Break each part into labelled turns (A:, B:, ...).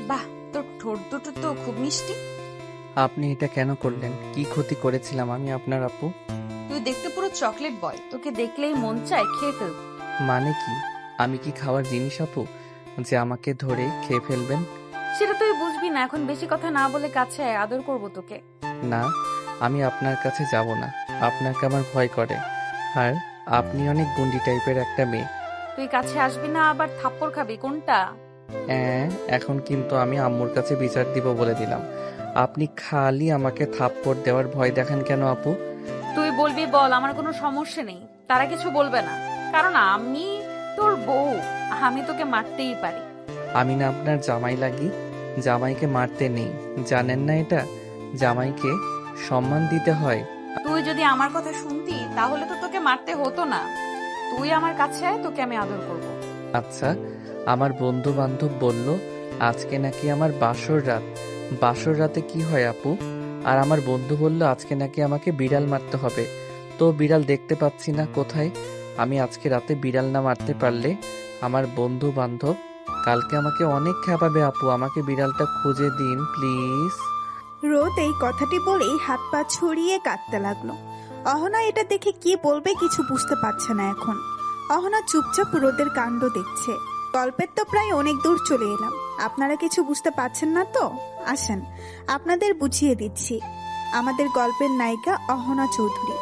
A: বাহ, তোর ঠোঁট দুটো তো খুব মিষ্টি।
B: আপনি এটা কেন করলেন? কি ক্ষতি করেছিলাম আমি আপনার আপু?
A: তুই দেখতে পুরো চকলেট বয়, তোকে দেখলেই মন চায় খেয়ে ফেল।
B: মানে কি? আমি কি খাওয়ার জিনিস আপু যে আমাকে ধরে খেয়ে ফেলবেন?
A: সেটা তুই বুঝবি না, এখন বেশি কথা না বলে কাছে আয়, আদর করবো তোকে।
B: না, আমি আপনার কাছে যাব না। আপনাকে আমার ভয় করে। আর আপনি অনেক গুন্ডি টাইপের একটা মেয়ে।
A: তুই কাছে আসবি না আবার থাপ্পড় খাবি কোনটা?
B: হ্যাঁ, এখন কিন্তু আমি আম্মুর কাছে বিচার দিব বলে দিলাম। আপনি খালি আমাকে থাপ্পড় দেওয়ার ভয় দেখান কেন আপু?
A: তুই বলবি বল, আমার কোনো সমস্যা নেই, তারা কিছু বলবে না, কারণ আমি তোর বউ, আমি তোকে মারতেই পারি।
B: আমি না আপনার জামাই লাগি? জামাইকে মারতে নেই, জানেন না এটা? জামাইকে সম্মান দিতে হয়।
A: তুই যদি আমার কথা শুনতি তাহলে তো তোকে মারতে হতো না। তুই আমার কাছে আয়, তোকে আমি আদর করব।
B: আচ্ছা, আমার বন্ধু বান্ধব বলল আজকে নাকি আমার বাসর রাত। বাসর রাতে কি হয় আপু? আর আমার বন্ধু বলল আজকে নাকি আমাকে বিড়াল মারতে হবে। তো বিড়াল দেখতে পাচ্ছি না কোথায়। আমি আজকে রাতে বিড়াল না মারতে পারলে আমার বন্ধু বান্ধব কালকে আমাকে অনেক খেপাবে আপু। আমাকে বিড়ালটা খুঁজে দিন প্লিজ।
C: রোদ এই কথাটি বলেই হাত পা ছড়িয়ে কাঁদতে লাগলো। অহনা এটা দেখে কি বলবে কিছু বুঝতে পারছে না এখন। অহনা চুপচাপ রোদের কাণ্ড দেখছে। গল্পের তো প্রায় অনেক দূর চলে এলাম, আপনারা কিছু বুঝতে পারছেন না তো? আসেন আপনাদের বুঝিয়ে দিচ্ছি। আমাদের গল্পের নায়িকা অহনা চৌধুরী।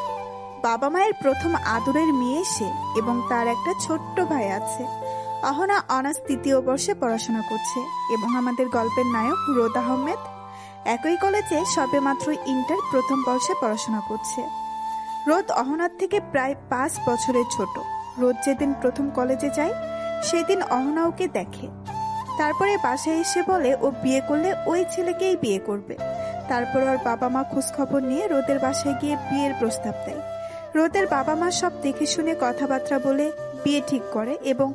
C: বাবা মায়ের প্রথম আদরের মেয়ে সে, এবং তার একটা ছোট্ট ভাই আছে। অহনা অনার্স 3য় বর্ষে পড়াশোনা করছে এবং আমাদের গল্পের নায়ক রোদ আহমেদ একই কলেজে সবেমাত্র ইন্টার প্রথম বর্ষে পড়াশোনা করছে। রোদ অহনার থেকে প্রায় 5 বছরের ছোট। রোদ যেদিন প্রথম কলেজে যায় সেদিন অহনা ওকে দেখে। তারপরে বাসায় এসে বলে ও বিয়ে করলে ওই ছেলেকেই বিয়ে করবে। তারপর ওর বাবা মা খোঁজখবর নিয়ে রোদের বাসায় গিয়ে বিয়ের প্রস্তাব দেয়। রোদের বাবা মা সব দেখে শুনে কথাবার্তা বলে বিয়ে ঠিক করে এবং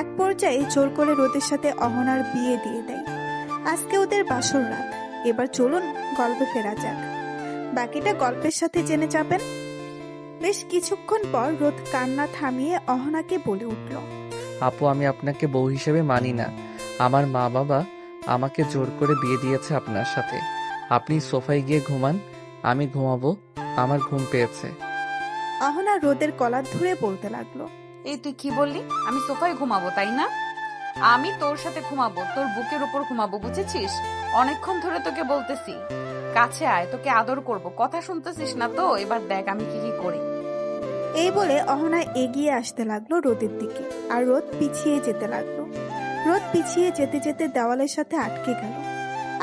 C: এক পর্যায়ে জোর করে রোদের সাথে অহনার বিয়ে দিয়ে দেয়। আজকে ওদের বাসর রাত। এবার চলুন গল্পে ফেরা যাক, বাকিটা গল্পের সাথে জেনে যাবেন। বেশ কিছুক্ষণ পর রোদ কান্না থামিয়ে অহনাকে বলে উঠল,
B: আপু আমি আপনাকে বউ হিসেবে মানি না। আমার মা বাবা আমাকে জোর করে বিয়ে দিয়েছে আপনার সাথে। আপনি সোফায় গিয়ে ঘুমান, আমি ঘুমাবো। আমার ঘুম পেয়েছে।
C: অহনা রোদের কলার ধরে বলতে লাগলো,
A: এই তুই কি বললি? আমি সোফায় ঘুমাবো তাই না? আমি তোর সাথে ঘুমাবো, তোর বুকের উপর ঘুমাবো, বুঝেছিস? অনেকক্ষণ ধরে তোকে বলতেছি কাছে আয়, তোকে আদর করব, কথা শুনতেছিস না তো? এবার দেখ আমি কি কি করি।
C: এই বলে অহনা এগিয়ে আসতে লাগলো রোদের দিকে, আর রোদ পিছিয়ে যেতে লাগলো। রোদ পিছিয়ে যেতে যেতে দেওয়ালের সাথে আটকে গেল।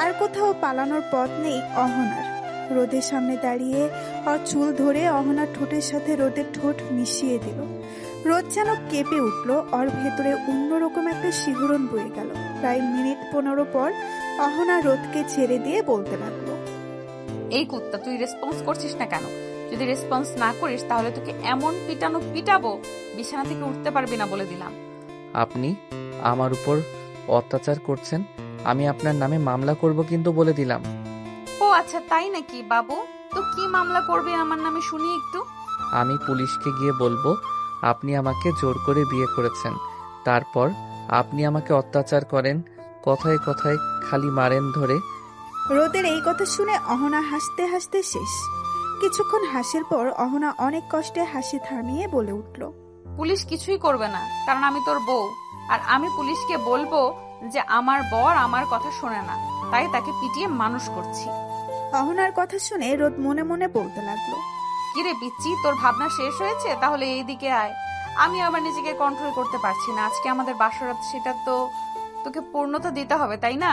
C: আর কোথাও পালানোর পথ নেই অহনার। রোদের সামনে দাঁড়িয়ে ওর চুল ধরে অহনার ঠোঁটের সাথে রোদের ঠোঁট মিশিয়ে দিল। রোদ যেন কেঁপে উঠল, ওর ভেতরে অন্যরকম একটা শিহরণ বয়ে গেল। প্রায় মিনিট 15 পর অহনা রোদকে ছেড়ে দিয়ে বলতে লাগলো,
A: এই কুত্তা, তুই রেসপন্স করছিস না কেন? যদি রেসপন্স না করিস তাহলে তোকে এমন পিটানো পিটাবো বিছানা থেকে উঠতে পারবি না বলে দিলাম।
B: আপনি আমার উপর অত্যাচার করছেন, আমি আপনার নামে মামলা করব কিন্তু বলে দিলাম।
A: ও আচ্ছা, তাই নাকি বাবু? তো কি মামলা করবে আমার নামে শুনি একটু।
B: আমি পুলিশকে গিয়ে বলবো আপনি আমাকে জোর করে বিয়ে করেছেন। তারপর আপনি আমাকে অত্যাচার করেন, কথায় কথায় খালি মারেন ধরে।
C: রোদের এই কথা শুনে অহনা হাসতে হাসতে শেষ। কিছুক্ষণ হাসির পর অহনা অনেক কষ্টে হাসি থামিয়ে বলে উঠল,
A: পুলিশ কিছুই করবে না, কারণ আমি তোর বউ। আর আমি পুলিশকে বলবো যে আমার বর আমার কথা শোনে না, তাই তাকে পিটিয়ে মানুষ করছি।
C: অহনার কথা শুনে রোদ মনে মনে বলতে লাগলো,
A: কিরে পিচ্ছি, তোর ভাবনা শেষ হয়েছে? তাহলে এইদিকে আয়। আমি আবার নিজেকে কন্ট্রোল করতে পারছি না। আজকে আমাদের বাসরাত, সেটা তো তোকে পূর্ণতা দিতে হবে তাই না?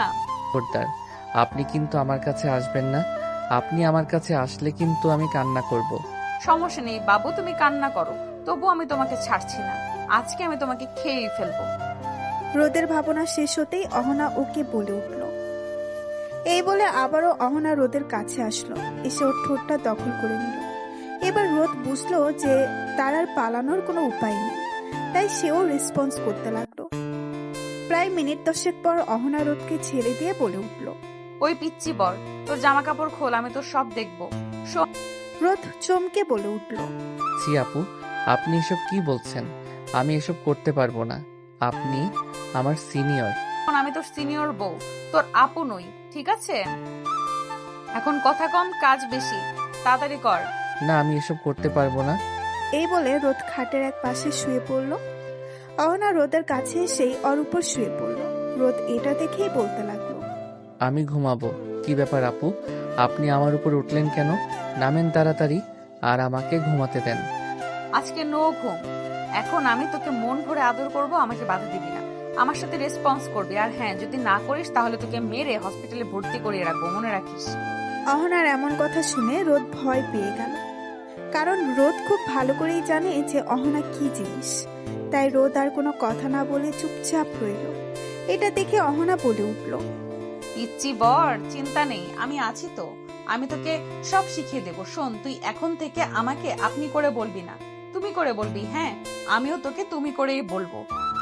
B: খবরদার, আপনি কিন্তু আমার কাছে আসবেন না। আপনি আমার কাছে আসলে কিন্তু আমি কান্না করব।
A: সমস্যা নেই বাবু, তুমি কান্না করো, তবু আমি তোমাকে ছাড়ছি না। আজকে আমি তোমাকে খেয়েই ফেলবো।
C: রোদের ভাবনা শেষ হতেই অহনা ওকে বলে উঠল। এই বলে আবারও অহনা রোদের কাছে আসলো, এসে ওর ঠোঁটটা দখল করে নিল। এবার রোদ বুঝলো যে তার আর পালানোর কোনো উপায় নেই, তাই সেও রেসপন্স করতে লাগলো। প্রায় মিনিট 10 পর অহনা রোদকে ছেড়ে দিয়ে বলে উঠল,
A: ওই পিচ্ছি বর, তোর জামা কাপড় খোল, আমি তোর সব দেখবো।
C: রোদ চমকে বলে উঠল,
B: জি আপু, আপনি এসব কি বলছেন? আমি এসব করতে পারবো না। আপনি আমার সিনিয়র।
A: এখন আমি তোর সিনিয়র বউ, তোর আপু নই, ঠিক আছে? এখন কথা কম, কাজ বেশি, তাড়াতাড়ি কর।
B: না, আমি এসব করতে পারবো না।
C: এই বলে রোদ খাটের এক পাশে শুয়ে পড়ল। অহনা রোদের কাছে এসেই ওর উপর শুয়ে পড়ল। রোদ এটা দেখেই বলতে লাগলো,
B: আমি ঘুমাবো। কি ব্যাপার আপু, আপনি আমার উপর উঠলেন কেন? নামেন তাড়াতাড়ি আর আমাকে ঘুমাতে দেন।
A: আজকে নো ঘুম। এখন আমি তোকে মন ভরে আদর করব, আমাকে বাধা দিবি না, আমার সাথে রেসপন্স করবি। আর হ্যাঁ, যদি না করিস তাহলে তোকে মেরে হসপিটালে ভর্তি করিয়ে রাখবো, মনে রাখিস।
C: অহনার এমন কথা শুনে রোদ ভয় পেয়ে গেল। কারণ রোদ খুব ভালো করেই জানে যে অহনা কি জিনিস। তাই রোদ আর কোনো কথা না বলে চুপচাপ রইল। এটা দেখে অহনা বলে উঠল,
A: ইচ্ছি বর, চিন্তা নেই, আমি আছি তো। আমি তোকে সব শিখিয়ে দেবো। শোন, তুই এখন থেকে আমাকে আপনি করে বলবি না, তুমি করে বলবি। হ্যাঁ, আমিও তোকে তুমি করেই বলবো,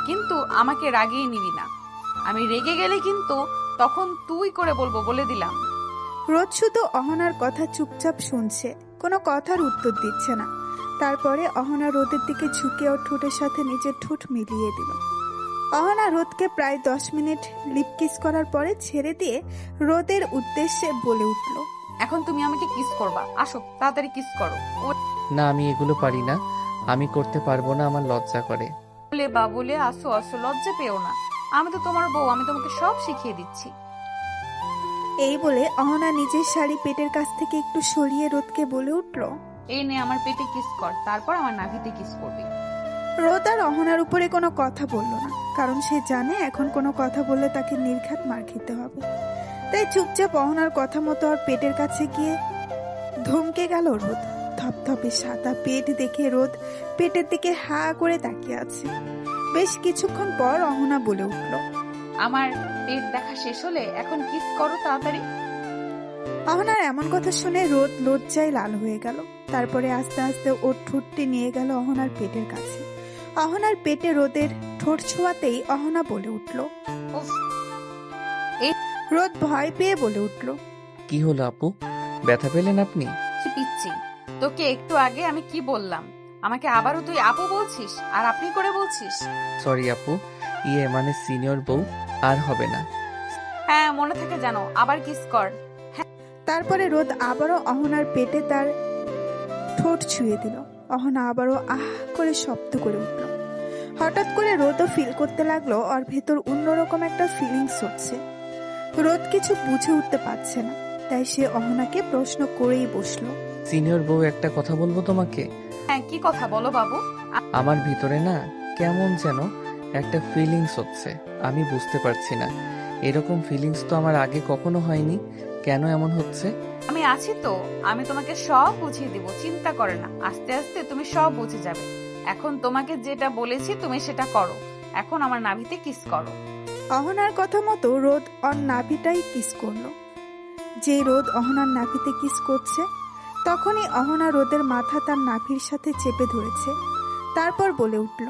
A: কিন্তু আমাকে রাগিয়ে নিবি না। আমি রেগে গেলে কিন্তু তখন তুই করে বলবো, বলে দিলাম।
C: রোদ শুধু অহনার কথা চুপচাপ শুনছে, কোনো কথার উত্তর দিচ্ছে না। তারপরে অহনা রোদের দিকে ঝুঁকে ওর ঠোঁটের সাথে নিজের ঠোঁট মিলিয়ে দিল। অহনা রোদকে প্রায় 10 মিনিট লিপ কিস করার পরে ছেড়ে দিয়ে রোদের উদ্দেশ্যে বলে উঠল,
A: এখন তুমি আমাকে কিস করবা, আসো তাড়াতাড়ি কিস করো।
B: না, আমি এগুলো পারি না, আমি করতে পারবো না, আমার লজ্জা করে।
A: বলে বা বলে আসো আসো, লজ্জা পেও না, আমি তো তোমার বউ, আমি তোমাকে সব শিখিয়ে দিচ্ছি।
C: এই বলে অহনা নিজের শাড়ি পেটের কাছ থেকে একটু সরিয়ে রোদকে বলে উঠল।
A: এই নে, আমার পেটে কিস কর, তারপর আমার নাভিতে কিস করবি।
C: রোদ আর অহনার উপরে কোনো কথা বলল না, কারণ সে জানে এখন কোনো কথা বললে তাকে নির্ঘাত মার খেতে হবে। তাই চুপচাপ অহনার কথা মতো ওর পেটের কাছে গিয়ে ধমকে গেল রোদ। ধপধপে সাদা পেট দেখে রোদ পেটের দিকে হা করে তাকিয়ে আছে। বেশ কিছুক্ষণ পর অহনা বলে উঠল,
A: আমার পেট দেখা শেষ হলে এখন কিস করো তাড়াতাড়ি।
C: অহনার এমন কথা শুনে রোদ লজ্জায় লাল হয়ে গেল। তারপরে আস্তে আস্তে ওর ঠোঁটটি নিয়ে গেল অহনার পেটের কাছে। অহনার পেটে রোদের ঠোঁট ছোঁয়াতেই অহনা বলে উঠল।
A: উফ,
C: রোদ ভয় পেয়ে বলে উঠল,
B: কি হলো আপু, ব্যথা পেলেন আপনি?
A: পিচ্ছি, তোকে একটু আগে আমি কি বললাম? আমাকে আবারও তুই আপু বলছিস আর আপনি করে বলছিস।
B: সরি আপু, ইয়ে মানে সিনিয়র বউ, আর হবে না।
A: হ্যাঁ, মনে থাকে জানো, আবার কিস কর।
C: তারপরে রোদ আবারও অহনার পেটে তার ঠোঁট ছুঁয়ে দিল। অহনা আবারও আহ করে শব্দ করে উঠল। হঠাৎ করে রোদও ফিল করতে লাগলো ওর ভেতর অন্যরকম একটা ফিলিংস হচ্ছে। রোদ কিছু বুঝে উঠতে পারছে না, তাই সে অহনাকে প্রশ্ন করেই বসলো।
B: সিনিয়র বউ, একটা কথা বলবো তোমাকে?
A: হ্যাঁ, কি কথা বলো বাবু।
B: আমার ভিতরে না কেমন যেন একটা ফিলিংস হচ্ছে, আমি বুঝতে পারছি না। এরকম ফিলিংস তো আমার আগে কখনো হয়নি, কেন এমন হচ্ছে?
A: আমি আছি তো, আমি তোমাকে সব বুঝিয়ে দিব, চিন্তা করে না, আস্তে আস্তে তুমি সব বুঝে যাবে। এখন তোমাকে যেটা বলেছি তুমি সেটা করো, এখন আমার নাভিতে কিস করো।
C: অহনার কথা মতো রোদ ওর নাভিটাই কিস করলো। যে রোদ অহনার নাভিতে কিস করছে, তখনই অহনা রোদের মাথা তার নাভির সাথে চেপে ধরেছে। তারপর বলে উঠল,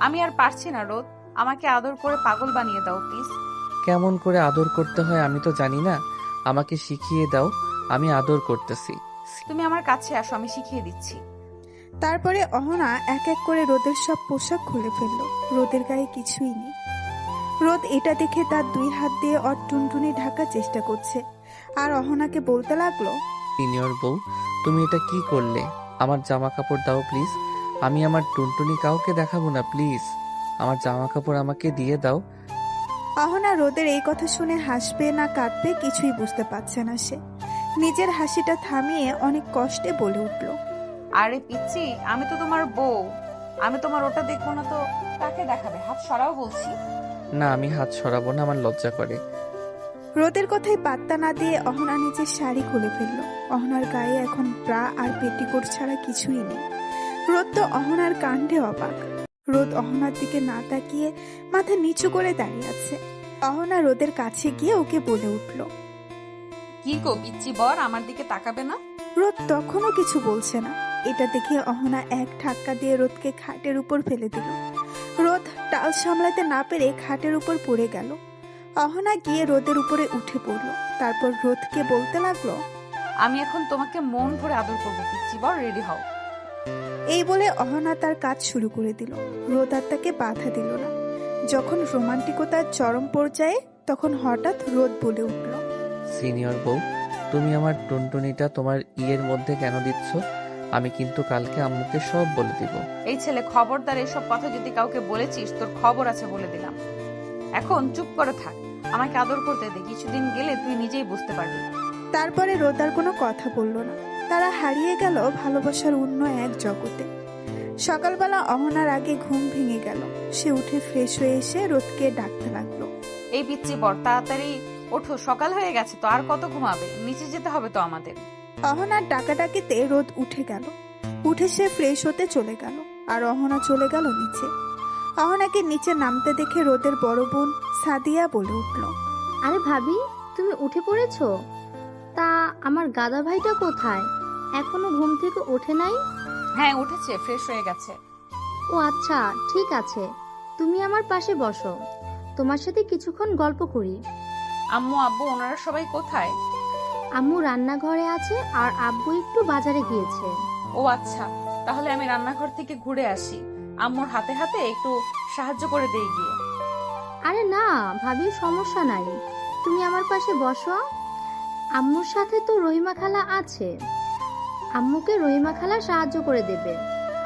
A: আমি আর পারছি না রোদ, আমাকে আদর করে পাগল বানিয়ে দাও প্লিজ।
B: কেমন করে আদর করতে হয় আমি তো জানি না, আমাকে শিখিয়ে দাও, আমি আদর করতেছি।
A: তুমি আমার কাছে আসো, আমি শিখিয়ে দিচ্ছি।
C: তারপরে অহনা এক এক করে রোদের সব পোশাক খুলে ফেললো। রোদের গায়ে কিছুই নেই। রোদ এটা দেখে তার 2 হাত দিয়ে ওর টুনটুনি ঢাকার চেষ্টা করছে, আর অহনাকে বলতে লাগলো,
B: সিনিয়র বউ, তুমি এটা কি করলে? আমার জামা কাপড় দাও প্লিজ, আমি আমার টুনটুনি কাউকে দেখাবো না, প্লিজ আমার জামা কাপড় আমাকে দিয়ে দাও।
C: অহনা রোদের এই কথা শুনে হাসবে না কাঁদবে কিছুই বুঝতে পারছে না। সে নিজের হাসিটা থামিয়ে অনেক কষ্টে বলে উঠল,
A: আরে পিচ্ছি, আমি তো তোমার বউ, আমি তোমার ওটা দেখবো না তো কাকে দেখাবে? হাত সরাও বলছি।
B: না, আমি হাত সরাবো না, আমার লজ্জা করে।
C: রোদের কথায় পাত্তা না দিয়ে অহনা নিজের শাড়ি খুলে ফেলল। অহনার গায়ে এখন ব্রা আর পেটিকোট ছাড়া কিছুই নেই। রোদ তো অহনার কাণ্ডে অবাক। রোদ অহনার দিকে না তাকিয়ে মাথা নিচু করে দাঁড়িয়ে আছে। অহনা রোদের কাছে গিয়ে ওকে বলে উঠল।
A: কি গো পিচ্ছি বর, আমার দিকে তাকাবে না?
C: রোদ তখনও কিছু বলছে না। এটা দেখে অহনা এক ধাক্কা দিয়ে রোদকে খাটের উপর ফেলে দিল। রোদ টাল সামলাতে না পেরে খাটের উপর পড়ে গেল। অহনা গিয়ে রোদের উপরে উঠে পড়ল। তারপর রোদকে বলতে লাগলো,
A: আমি এখন তোমাকে মন ভরে আদর করবো পিচ্ছি বর, রেডি হও।
C: এই বলে অহনা তার কাজ শুরু করে দিল। রোদ আর তাকে বাধা দিল না। যখন রোমান্টিকতার চরম পর্যায়ে তখন হঠাৎ রোদ বলে উঠল,
B: সিনিয়র বউ, তুমি আমার টুনটুনিটা তোমার ইয়ের মধ্যে কেন দিচ্ছ? আমি কিন্তু কালকে আম্মুকে সব বলে দিব।
A: এই ছেলে, খবরদার এসব কথা যদি কাউকে বলেছিস তোর খবর আছে বলে দিলাম। এখন চুপ করে থাক, আমাকে আদর করতে দে, কিছুদিন গেলে তুই নিজেই বুঝতে পারবি।
C: তারপরে রোদ আর কোনো কথা বলল না। তারা হারিয়ে গেল ভালোবাসার অন্য এক জগতে। সকালবেলা অহনার আগে ঘুম ভেঙে গেল। সে উঠে ফ্রেশ হয়ে এসে রোদকে ডাকতে লাগলো,
A: এই পিচ্চি বর, তাড়াতাড়ি ওঠো, সকাল হয়ে গেছে তো, আর কত ঘুমাবে? নিচে যেতে হবে তো আমাদের।
C: অহনার ডাকাডাকিতে রোদ উঠে গেল। উঠে সে ফ্রেশ হতে চলে গেল, আর অহনা চলে গেল নিচে। অহনাকে নিচে নামতে দেখে রোদের বড় বোন সাদিয়া বলে উঠল,
D: আরে ভাবি, তুমি উঠে পড়েছো? তা আমার গাদা ভাইটা কোথায়? এখনো ঘুম থেকে ওঠে নাই?
A: হ্যাঁ উঠেছে, ফ্রেশ হয়ে গেছে।
D: ও আচ্ছা, ঠিক আছে, তুমি আমার পাশে বসো, তোমার সাথে কিছুক্ষণ গল্প করি।
A: আম্মু আব্বু ওনারা সবাই কোথায়?
D: আম্মু রান্নাঘরে আছে আর আব্বু একটু বাজারে গিয়েছে।
A: ও আচ্ছা, তাহলে আমি রান্নাঘর থেকে ঘুরে আসি, আম্মুর হাতে হাতে একটু সাহায্য করে দেই গিয়ে।
D: আরে না ভাবি, সমস্যা নাই, তুমি আমার পাশে বসো। আম্মুর সাথে তো রহিমা খালা আছে, আম্মুকে রহিমা খালা সাহায্য করে দেবে।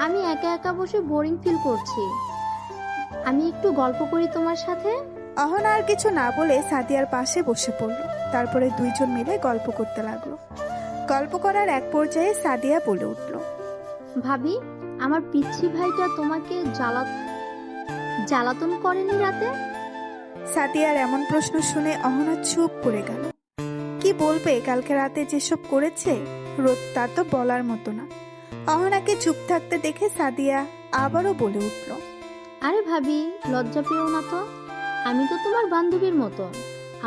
D: আমি একা একা বসে বোরিং ফিল করছি, আমি একটু গল্প করি তোমার সাথে।
C: অহনা আর কিছু না বলে সাদিয়ার পাশে বসে পড়ল। তারপরে দুইজন মিলে গল্প করতে লাগলো। গল্প করার এক পর্যায়ে সাদিয়া বলে উঠল,
D: ভাবি, আমার পিচ্ছি ভাইটা তোমাকে জ্বালাতন করেনি রাতে?
C: সাদিয়ার এমন প্রশ্ন শুনে অহনা চুপ করে গেল। কি বলবে কালকে রাতে যেসব করেছে? রোদ তা তো বলার মতো না। অহনাকে চুপ থাকতে দেখে সাদিয়া আবারও বলে উঠল,
D: আরে ভাবি, লজ্জা পেও না তো, আমি তো তোমার বান্ধবীর মতো,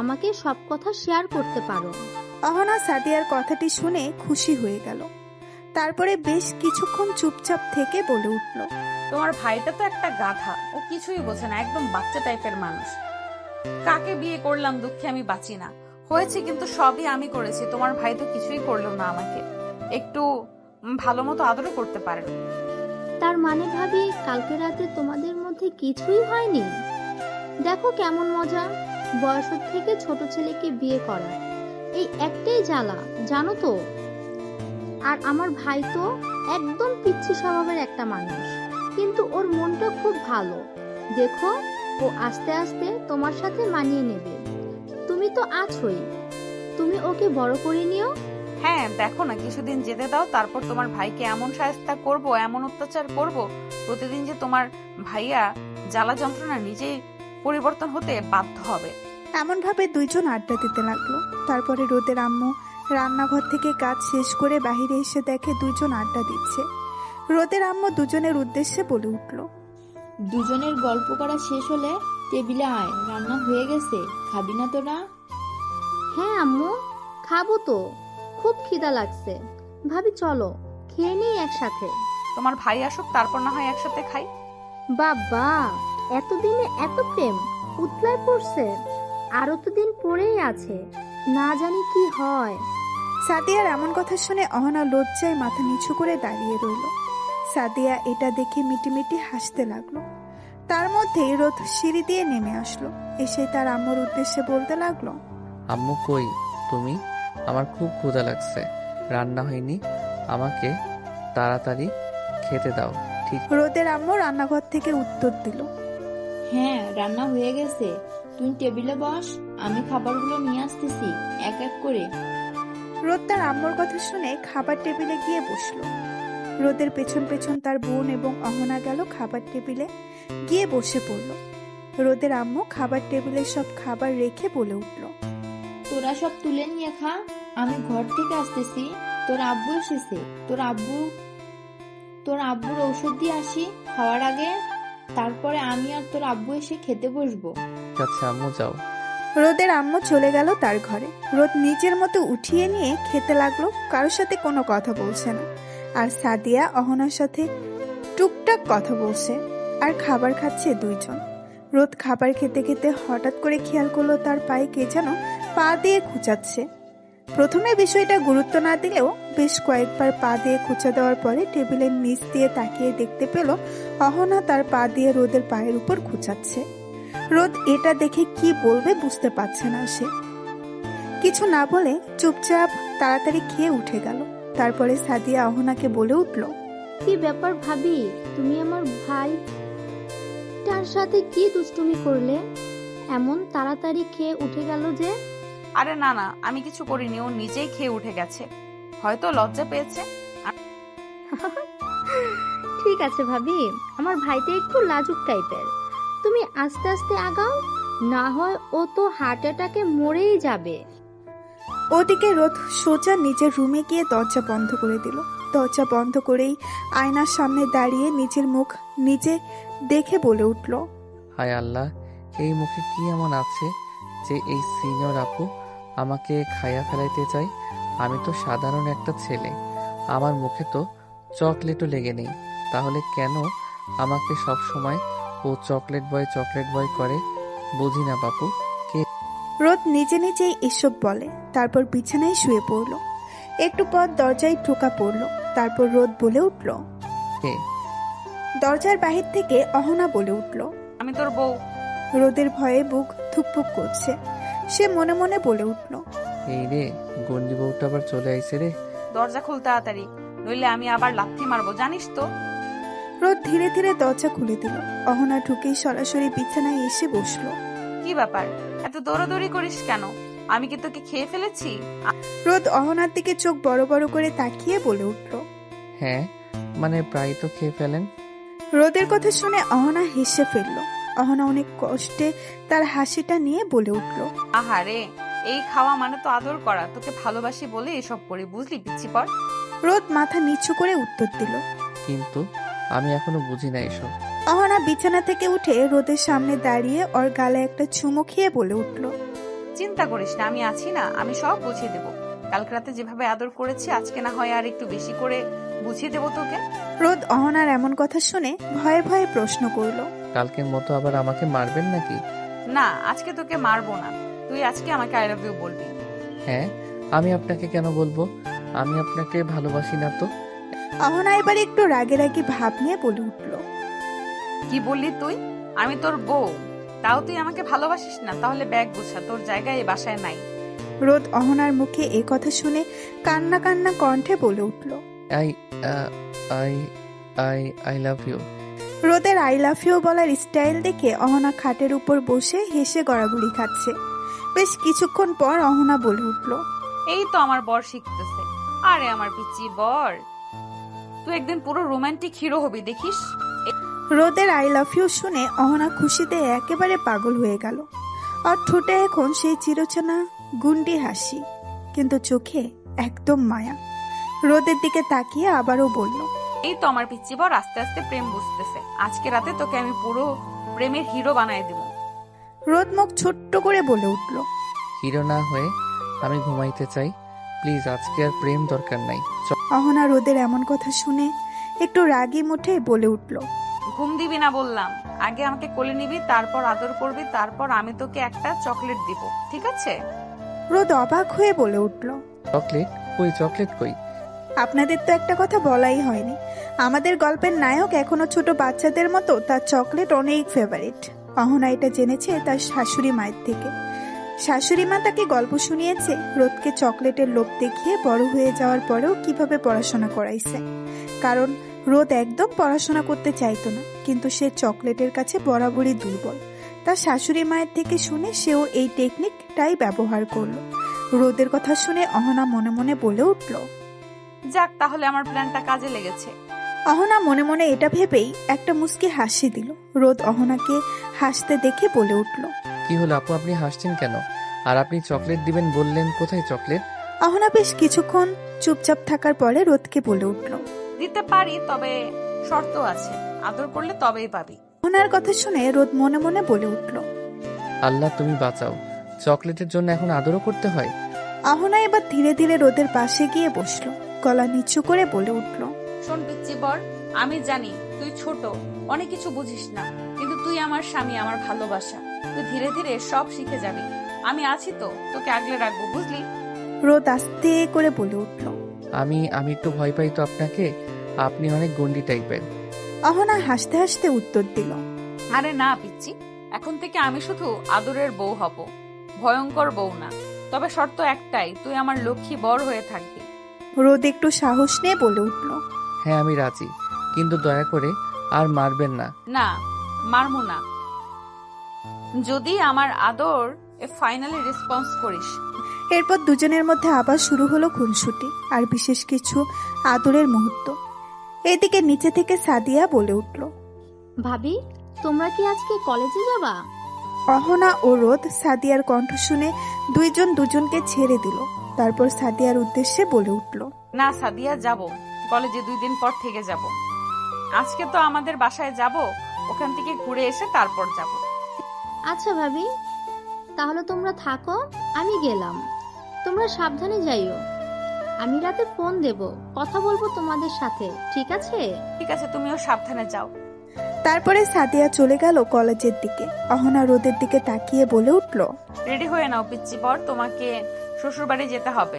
D: আমাকে সব কথা শেয়ার করতে পারো।
C: অহনা সাদিয়ার কথাটি শুনে খুশি হয়ে গেল। তারপরে বেশ কিছুক্ষণ চুপচাপ থেকে বলে উঠল,
A: তোমার ভাইটা তো একটা গাধা, ও কিছুই বোঝে না, একদম বাচ্চা টাইপের মানুষ। কাকে বিয়ে করলাম দুঃখে আমি বাঁচি না, হয়েছে কিন্তু সবই আমি করেছি, তোমার ভাই তো কিছুই করলো না, আমাকে একটু ভালো মতো আদরও করতে পারে না।
D: তার মানে ভাবি, কালকে রাতে তোমাদের মধ্যে কিছুই হয়নি? দেখো কেমন মজা, বয়সের থেকে ছোট ছেলেকে বিয়ে করা, এই একটাই জ্বালা, জানো তো। আর আমার ভাই তো একদম পিচ্ছি স্বভাবের একটা মানুষ, কিন্তু ওর মনটা খুব ভালো। দেখো, ও আস্তে আস্তে তোমার সাথে মানিয়ে নেবে। তুমি তো আছোই, তুমি ওকে বড় করে নিও।
A: হ্যাঁ দেখো না, কিছুদিন যেতে দাও, তারপর তোমার ভাইকে এমন শায়েস্তা করব, এমন অত্যাচার করব, প্রতিদিন যে তোমার ভাইয়া জ্বালা যন্ত্রণা নিজেই পরিবর্তন হতে বাধ্য হবে।
C: এমন ভাবে দুইজন আড্ডা দিতে লাগলো। তারপরে রোদের আম্মু রান্নাঘর থেকে কাজ শেষ করে বাইরে এসে দেখে দুইজন আড্ডা দিচ্ছে। রোদের আম্মু দুজনের উদ্দেশ্যে বলে উঠল,
E: দুজনের গল্প করা শেষ হলে টেবিলে আয়, রান্না হয়ে গেছে, খাবি না তোরা?
D: হ্যাঁ আম্মু, খাবো তো, খুব খিদা লাগছে। ভাবি চলো খেয়ে নিই একসাথে।
A: তোমার ভাই আসুক, তারপর না হয় একসাথে খাই।
D: বাবা, এতদিনে এত প্রেম উতলায় পড়ছে, আরো তো দিন পরেই আছে, না জানি কি হয়।
C: সাদিয়ার এমন কথা শুনে অহনা লজ্জায় মাথা নিচু করে দাঁড়িয়ে রইল। সাদিয়া এটা দেখে মিটিমিটি হাসতে লাগলো। তার মধ্যেই রোদ সিঁড়ি দিয়ে নেমে আসলো। এসে তার আম্মুর উদ্দেশ্যে বলতে লাগলো,
B: আম্মু কই তুমি? আমার খুব ক্ষুধা লাগছে, রান্না হয়নি, আমাকে তাড়াতাড়ি খেতে দাও। ঠিক
C: রোদের আম্মু রান্নাঘর থেকে উত্তর দিল,
E: হ্যাঁ রান্না হয়ে গেছে, তুই টেবিলে বস, আমি খাবারগুলো নিয়ে আসতেছি এক এক করে।
C: রোদ তার আম্মুর কথা শুনে খাবার টেবিলে গিয়ে বসলো। রোদের পেছন পেছন তার বোন এবং অহনা গেল খাবার টেবিলে গিয়ে বসে পড়ল। রোদের আম্মু খাবার টেবিলে সব খাবার রেখে বলে উঠল,
E: তোরা সব তুলে নিয়ে খা, আমি ঘর থেকে আসতেছি, তোর আব্বু এসেছে, তোর আব্বুর ঔষধ দিয়ে আসি খাওয়ার আগে, তারপরে আমি আর তোর আব্বু এসে খেতে বসবো।
B: আছে আম্মু, যাও।
C: রোদের আম্মু চলে গেল তার ঘরে। রোদ নিজের মতো উঠিয়ে নিয়ে খেতে লাগলো, কারোর সাথে কোনো কথা বলছে না। আর সাদিয়া অহনার সাথে টুকটাক কথা বলছে আর খাবার খাচ্ছে দুইজন। রোদ খাবার খেতে খেতে হঠাৎ করে খেয়াল করলো তার পায়ে কে যেন পা দিয়ে খুঁচাচ্ছে। প্রথমে বিষয়টা গুরুত্ব না দিলেও বেশ কয়েকবার পা দিয়ে খুঁচা দেওয়ার পরে টেবিলের নিচ দিয়ে তাকিয়ে দেখতে পেল অহনা তার পা দিয়ে রোদের পায়ের উপর খুঁচাচ্ছে। রোদ এটা দেখে কি বলবে বুঝতে পারছে না সে। কিছু না বলে চুপচাপ তাড়াতাড়ি খেয়ে উঠে গেল। তারপরে সাদিয়া অহনাকে বলে উঠল,
D: কি ব্যাপার ভাবি, তুমি আমার ভাই তার সাথে কি দুষ্টুমি করলে? এমন তাড়াতাড়ি খেয়ে উঠে গেল যে?
A: আরে না না, আমি কিছু করিনি, ও নিজেই খেয়ে উঠে গেছে, হয়তো লজ্জা পেয়েছে।
D: ঠিক আছে ভাবি, আমার ভাইটা একটু লাজুক টাইপের, তুমি আস্তে আস্তে আগাও, না হয় ও তো হার্ট অ্যাটাকে মরেই যাবে।
C: ওদিকে রোদ সোজা নিজের রুমে গিয়ে দরজা বন্ধ করে দিল। দরজা বন্ধ করেই আয়নার সামনে দাঁড়িয়ে নিজের মুখ নিজে দেখে বলে উঠল,
B: হায় আল্লাহ, এই মুখে কি এমন আছে যে এই সিনিয়র আপু আমাকে খাইয়া ফেলাইতে চায়? আমি তো সাধারণ একটা ছেলে, আমার মুখে তো চকলেটও লেগে নেই, তাহলে কেন আমাকে সব সময় ও চকলেট বয় করে? বুঝি না বাপু।
C: রোদ নিজে নিজেই এসব বলে, তারপর বিছানায় শুয়ে পড়ল। একটু পর দরজায় টোকা পড়ল। তারপর রোদ বলে উঠল।
B: কে?
C: দরজার বাহির থেকে অহনা বলে উঠল।
A: আমি তোর বউ।
C: রোদের ভয়ে বুক ধুকপুক করছে। সে মনে মনে বলে উঠল,
B: এই রে, গন্ডি বউটা আবার চলে আইছে রে।
A: দরজা খুল তাড়াতাড়ি, নইলে আমি আবার লাথি মারবো, জানিস তো।
C: রোদ ধীরে ধীরে দরজা খুলে দিল। অহনা ঢুকেই সরাসরি বিছানায় এসে বসলো।
A: কি ব্যাপার, এত দৌড়াদৌড়ি করিস কেন? আমি কি তোকে খেয়ে ফেলেছি?
C: রোদ অহনার দিকে চোখ বড় বড় করে তাকিয়ে বলে উঠল।
B: হ্যাঁ, মানে প্রায় তো খেয়ে ফেলেন।
C: রোদের কথা শুনে অহনা হেসে ফেলল। অহনা অনেক কষ্টে তার হাসিটা নিয়ে বলে উঠল,
A: আহারে, এই খাওয়া মানে তো আদর করা, তোকে ভালোবাসি বলে এসব করি, বুঝলি পিচ্ছি পর।
C: রোদ মাথা নিচু করে উত্তর দিল।
B: কিন্তু আমি এখনো বুঝি না এসব।
C: অহনা বিছানা থেকে উঠে রোদের সামনে দাঁড়িয়ে ওর গালে একটা চুমু খেয়ে বলে উঠল,
A: চিন্তা করিস না, আমি আছি না, আমি সব বুঝিয়ে দেবো। কালকে রাতে যেভাবে আদর করেছি, আজকে না হয় আর একটু বেশি করে বুঝিয়ে দেবো তোকে।
C: রোদ অহনার এমন কথা শুনে ভয়ে ভয়ে প্রশ্ন করল,
B: কালকের মতো আবার আমাকে মারবেন নাকি?
A: না, আজকে তোকে মারবো না, তুই আজকে আমাকে আই লাভ ইউ বলবি।
B: হ্যাঁ, আমি আপনাকে কেন বলবো? আমি আপনাকে ভালোবাসি না তো।
C: অহনা এবার একটু রাগে রাগে ভাব নিয়ে বলে উঠল,
A: কি বললি তুই? আমি তোর বউ, তাও তুই আমাকে ভালোবাসিস না? তাহলে ব্যাগ গুছা, তোর জায়গায় এই বাসায় নাই।
C: রোদ অহনার মুখে এ কথা শুনে কান্না কান্না কণ্ঠে বলে উঠল।
B: I I I I love you.
C: রোদের আই লাভ ইউ বলার স্টাইল দেখে অহনা খাটের উপর বসে হেসে গড়াগড়ি খাচ্ছে। বেশ কিছুক্ষণ পর অহনা বলে উঠল,
A: এই তো আমার বর শিখতেছে। আরে আমার পিচ্চি বর, তুই একদিন পুরো রোমান্টিক হিরো হবি, দেখিস।
C: রোদের আই লাভ ইউ শুনে অহনা খুশিতে একেবারে পাগল হয়ে গেল। আর ঠোঁটে এখন সেই চিরচেনা গুন্ডি হাসি, কিন্তু চোখে একদম মায়া। রোদের দিকে তাকিয়ে আবারও বলল,
A: এই তো আমার পিচ্চি বর আস্তে আস্তে প্রেম বুঝতেছে। আজকে রাতে তোকে আমি পুরো প্রেমের হিরো বানায় দেব।
C: রোদ মুখ ছোট্ট করে বলে উঠল।
B: হিরো না হয়ে আমি ঘুমাইতে চাই, প্লিজ। আজকে আর প্রেম দরকার নাই।
C: অহনা রোদের এমন কথা শুনে একটু রাগী মুঠে বলে উঠল,
A: ঘুম দিবি না বললাম, আগে আমাকে কোলে নিবি, তারপর আদর করবি, তারপর আমি তোকে একটা চকলেট দিব, ঠিক আছে?
C: রোদ অবাক হয়ে বলে উঠল,
B: চকলেট কই? চকলেট কই?
C: আপনাদের তো একটা কথা বলাই হয়নি। আমাদের গল্পের নায়ক এখনো ছোট বাচ্চাদের মতো, তার চকলেট অনেক ফেভারিট। অহনা এটা জেনেছে তার শাশুড়ি মায়ের থেকে। শাশুড়ি মা তাকে গল্প শুনিয়েছে রোদকে চকলেটের লোভ দেখিয়ে বড় হয়ে যাওয়ার পরেও কিভাবে পড়াশোনা করাইছে। কারণ রোদ একদম পড়াশোনা করতে চাইতো না, কিন্তু সে চকলেটের কাছে বরাবরই দুর্বল। তার শাশুড়ি মায়ের থেকে শুনে সেও এই টেকনিকটাই ব্যবহার করলো। রোদের কথা শুনে অহনা মনে মনে বলে উঠল,
A: যাক, তাহলে আমার প্ল্যানটা কাজে লেগেছে।
C: অহনা মনে মনে এটা ভেবেই একটা মুচকি হাসি দিল। রোদ অহনাকে হাসতে দেখে বলে উঠল,
B: কি হলো আপু, আপনি হাসছেন কেন? আর আপনি চকলেট দিবেন বললেন, কোথায় চকলেট?
C: অহনা বেশ কিছুক্ষণ চুপচাপ থাকার পরে রোদকে বলে উঠল,
A: দিতে পারি, তবে শর্ত আছে, আদর করলে তবেই পাবি।
C: অহনার কথা শুনে রোদ মনে মনে বলে উঠল,
B: আল্লাহ তুমি বাঁচাও, চকলেটের জন্য এখন আদরও করতে হয়?
C: অহনা এবার ধীরে ধীরে রোদের পাশে গিয়ে বসলো। গলা নিচু করে বলে উঠল,
A: শোন পিচ্চি বর, আমি জানি তুই ছোট, অনেক কিছু বুঝিস না, কিন্তু তুই আমার স্বামী, আমার ভালোবাসা। তুই ধীরে ধীরে সব শিখে যাবি। আমি আছি তো, তোকে আগলে রাখবো, বুঝলি?
C: রোদ আস্তে করে বলে উঠল।
B: আমি একটু ভয় পাই তো আপনাকে, আপনি অনেক গন্ডি টাইপের।
C: অহনা হাসতে হাসতে উত্তর দিল,
A: আরে না পিচ্চি, এখন থেকে আমি শুধু আদরের বউ হব, ভয়ঙ্কর বউ না। তবে শর্ত একটাই, তুই আমার লক্ষ্মী বর হয়ে থাকবি।
C: রোদ একটু সাহস নিয়ে বলে উঠল।
B: হ্যাঁ আমি রাজি, কিন্তু দয়া করে আর মারবেন না।
A: না, মারমু না, যদি আমার আদর ফাইনালি রেসপন্স করিস।
C: এরপর দুজনের মধ্যে আবার শুরু হলো খুনসুটি আর বিশেষ কিছু আদরের মুহূর্ত। এদিকে নিচে থেকে সাদিয়া বলে উঠল।
D: ভাবি, তোমরা কি আজকে কলেজে যাবা?
C: অহনা ও রোদ সাদিয়ার কণ্ঠ শুনে দুইজন দুজনকে ছেড়ে দিল। তারপর সাদিয়ার উদ্দেশ্যে বলে উঠল।
A: না সাদিয়া, যাব, কলেজে 2 দিন পর থেকে যাব। আজকে তো আমাদের বাসায় যাব, ওখান থেকে ঘুরে এসে তারপর যাব।
D: আচ্ছা ভাবি, তাহলে তোমরা থাকো, আমি গেলাম। তোমরা সাবধানে যাইও। আমি রাতে ফোন দেব, কথা বলবো তোমাদের সাথে, ঠিক আছে?
A: ঠিক আছে, তুমিও সাবধানে যাও।
C: তারপরে সাদিয়া চলে গেল কলেজের দিকে। অহনা রোদের দিকে তাকিয়ে বলে উঠল।
A: রেডি হয়ে নাও পিচ্চি বর, তোমাকে শ্বশুরবাড়ি যেতে হবে।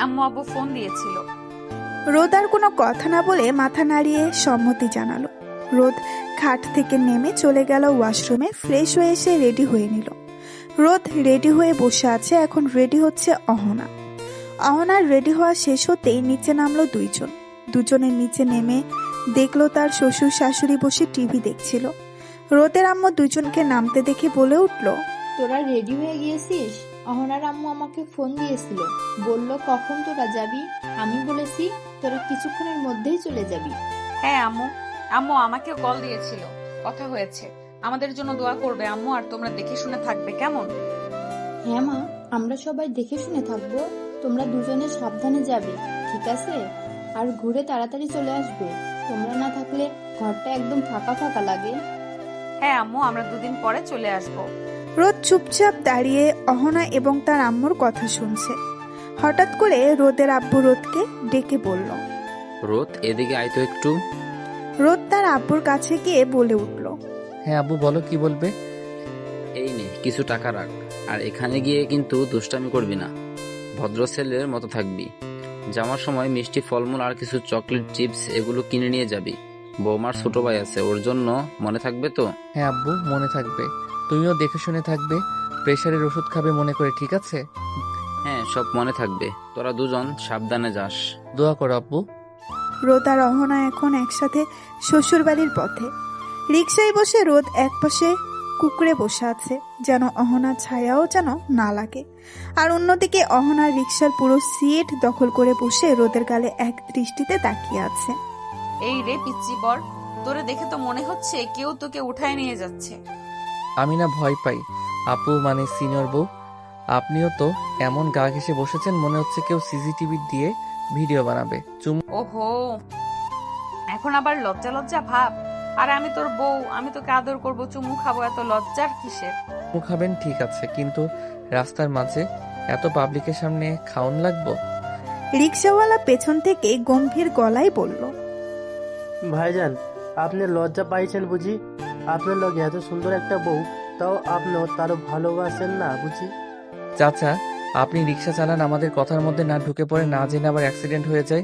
A: আম্মু আব্বু ফোন দিয়েছিল।
C: রোদ আর কোনো কথা না বলে মাথা নাড়িয়ে সম্মতি জানালো। রোদ খাট থেকে নেমে চলে গেল ওয়াশরুমে। ফ্রেশ হয়ে এসে রেডি হয়ে নিল। রোদ রেডি হয়ে বসে আছে, এখন রেডি হচ্ছে অহনা। অহনার রেডি হওয়া শেষ হতেই নিচে নামলো দুইজন। দুজনের নিচে নেমে দেখলো তার শ্বশুর শাশুড়ি বসে টিভি দেখছিল। রোদের আম্মু দুজনকে নামতে দেখে বলে উঠল।
E: তোরা রেডি হয়ে গিয়েছিস? অহনার আম্মু আমাকে ফোন দিয়েছিল, বলল কখন তোরা যাবি। আমি বলেছি তোরা কিছুক্ষণের মধ্যেই চলে যাবি।
A: হ্যাঁ আম্মু, আম্মু আমাকে কল দিয়েছিল, কথা হয়েছে। আমাদের জন্য দোয়া করবে আম্মু, আর তোমরা দেখে শুনে থাকবে, কেমন?
E: হ্যাঁ মা, আমরা সবাই দেখে শুনে থাকবো। তোমরা দুজনে সাবধানে যাবে, ঠিক আছে? আর ঘুরে তাড়াতাড়ি চলে আসবে। তোমরা না থাকলে ঘরটা একদম ফাঁকা ফাঁকা লাগে।
A: হ্যাঁ আম্মু, আমরা 2 দিন পরে চলে আসব।
C: রোদ চুপচাপ দাঁড়িয়ে অহনা এবং তার আম্মুর কথা শুনছে। হঠাৎ করে রোদের আব্বু রোদকে ডেকে বলল।
F: রোদ, এদিকে আয় তো একটু।
C: রোদ তার আব্বুর কাছে গিয়ে বলে উঠল।
B: হ্যাঁ আব্বু বলো, কি বলবে?
F: এই নে কিছু টাকা রাখ, আর এখানে গিয়ে কিন্তু দুষ্টামি করবি না, ভদ্র ছেলের মতো থাকবি। যাওয়ার সময় মিষ্টি ফলমূল আর কিছু চকলেট চিপস এগুলো কিনে নিয়ে যাবি। বৌমার ছোট ভাই আছে, ওর জন্য মনে থাকবে তো?
B: হ্যাঁ আব্বু, মনে থাকবে। তুমিও দেখে শুনে থাকবে, প্রেশারের ওষুধ খাবে মনে করে, ঠিক আছে?
F: হ্যাঁ, সব মনে থাকবে। তোরা দুজন সাবধানে যাস।
B: দোয়া করো আব্বু।
C: রোদ আর অহনা এখন একসাথে শ্বশুরবাড়ির পথে। রিকশায় বসে রোদ একপাশে কুকুরে বসে আছে, যেন অহনার ছায়াও যেন না লাগে। আর অন্যদিকে অহনার রিকশার পুরো সিট দখল করে বসে রোদের গালে এক দৃষ্টিতে তাকিয়ে আছে।
A: এই রে পিচ্চি বর, তোরে দেখে তো মনে হচ্ছে কেউ তোকে উঠায় নিয়ে যাচ্ছে।
B: আমি না ভয় পাই আপু, মানে সিনিয়র বউ। আপনিও তো এমন গা ঘেসে বসেছেন, মনে হচ্ছে কেউ সিসিটিভি দিয়ে ভিডিও বানাবে।
A: ওহো, এখন আবার লজ্জা লজ্জা ভাব? আর আমি তোর বউ, আমি তোকে আদর করব, চুমু খাবো, এত লজ্জার কিসের?
B: চুমু খাবেন ঠিক আছে, কিন্তু রাস্তার মাঝে এত পাবলিকের সামনে খাওন লাগবো?
C: রিকশাওয়ালা পেছন থেকে গম্ভীর গলায় বলল।
G: ভাইজান, আপনি লজ্জা পাইছেন বুঝি? আপনার লগে এত সুন্দর একটা বউ, তাও আপনি তারও ভালোবাসেন না বুঝি?
B: চাচা, আপনি রিক্সা চালান, আমাদের কথার মধ্যে না ঢুকে পড়ে, না জেনে আবার অ্যাক্সিডেন্ট হয়ে যায়।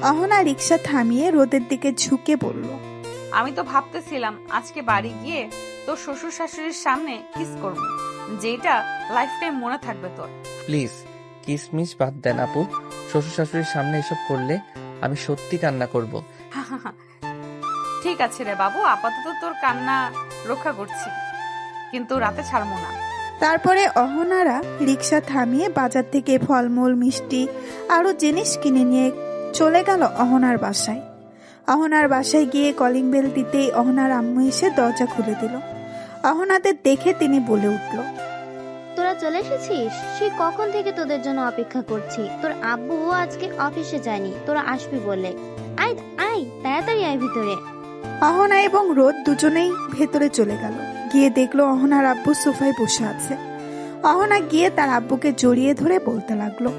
C: অহনা রিকশা থামিয়ে রোদের দিকে ঝুঁকে বলল।
A: আমি তো ভাবতেছিলাম আজকে বাড়ি গিয়ে তোর শ্বশুর শাশুড়ির সামনে কিস করব, যেটা লাইফ টাইম মনে থাকবে তোর।
B: প্লিজ কিসমিস বাদ দেন আপু, শ্বশুর শাশুড়ির সামনে এসব করলে আমি সত্যি কান্না করব।
A: ঠিক আছে রে বাবু, আপাতত তোর কান্না রক্ষা করছি, কিন্তু রাতে ছাড়বো না।
C: তারপরে অহনারা রিকশা থামিয়ে বাজার থেকে ফলমূল, মিষ্টি আরো জিনিস কিনে নিয়ে চলে গেল অহনার বাসায়। অহনার বাসায় গিয়ে কলিং বেল দিতেই অহনার আম্মু এসে দরজা খুলে দিল। অহনাদের দেখে তিনি বলে উঠল।
D: তোরা চলে এসেছিস? সে কখন থেকে তোদের জন্য অপেক্ষা করছি। তোর আব্বুও আজকে অফিসে যায়নি, তোরা আসবি বলে। আয় আয়, তাড়াতাড়ি আয় ভিতরে।
C: অহনা এবং রোদ দুজনেই ভেতরে চলে গেল। গিয়ে দেখলো অহনার আব্বু সোফায় বসে আছে। অহনা গিয়ে তার আব্বুকে জড়িয়ে ধরে বলতে লাগলো।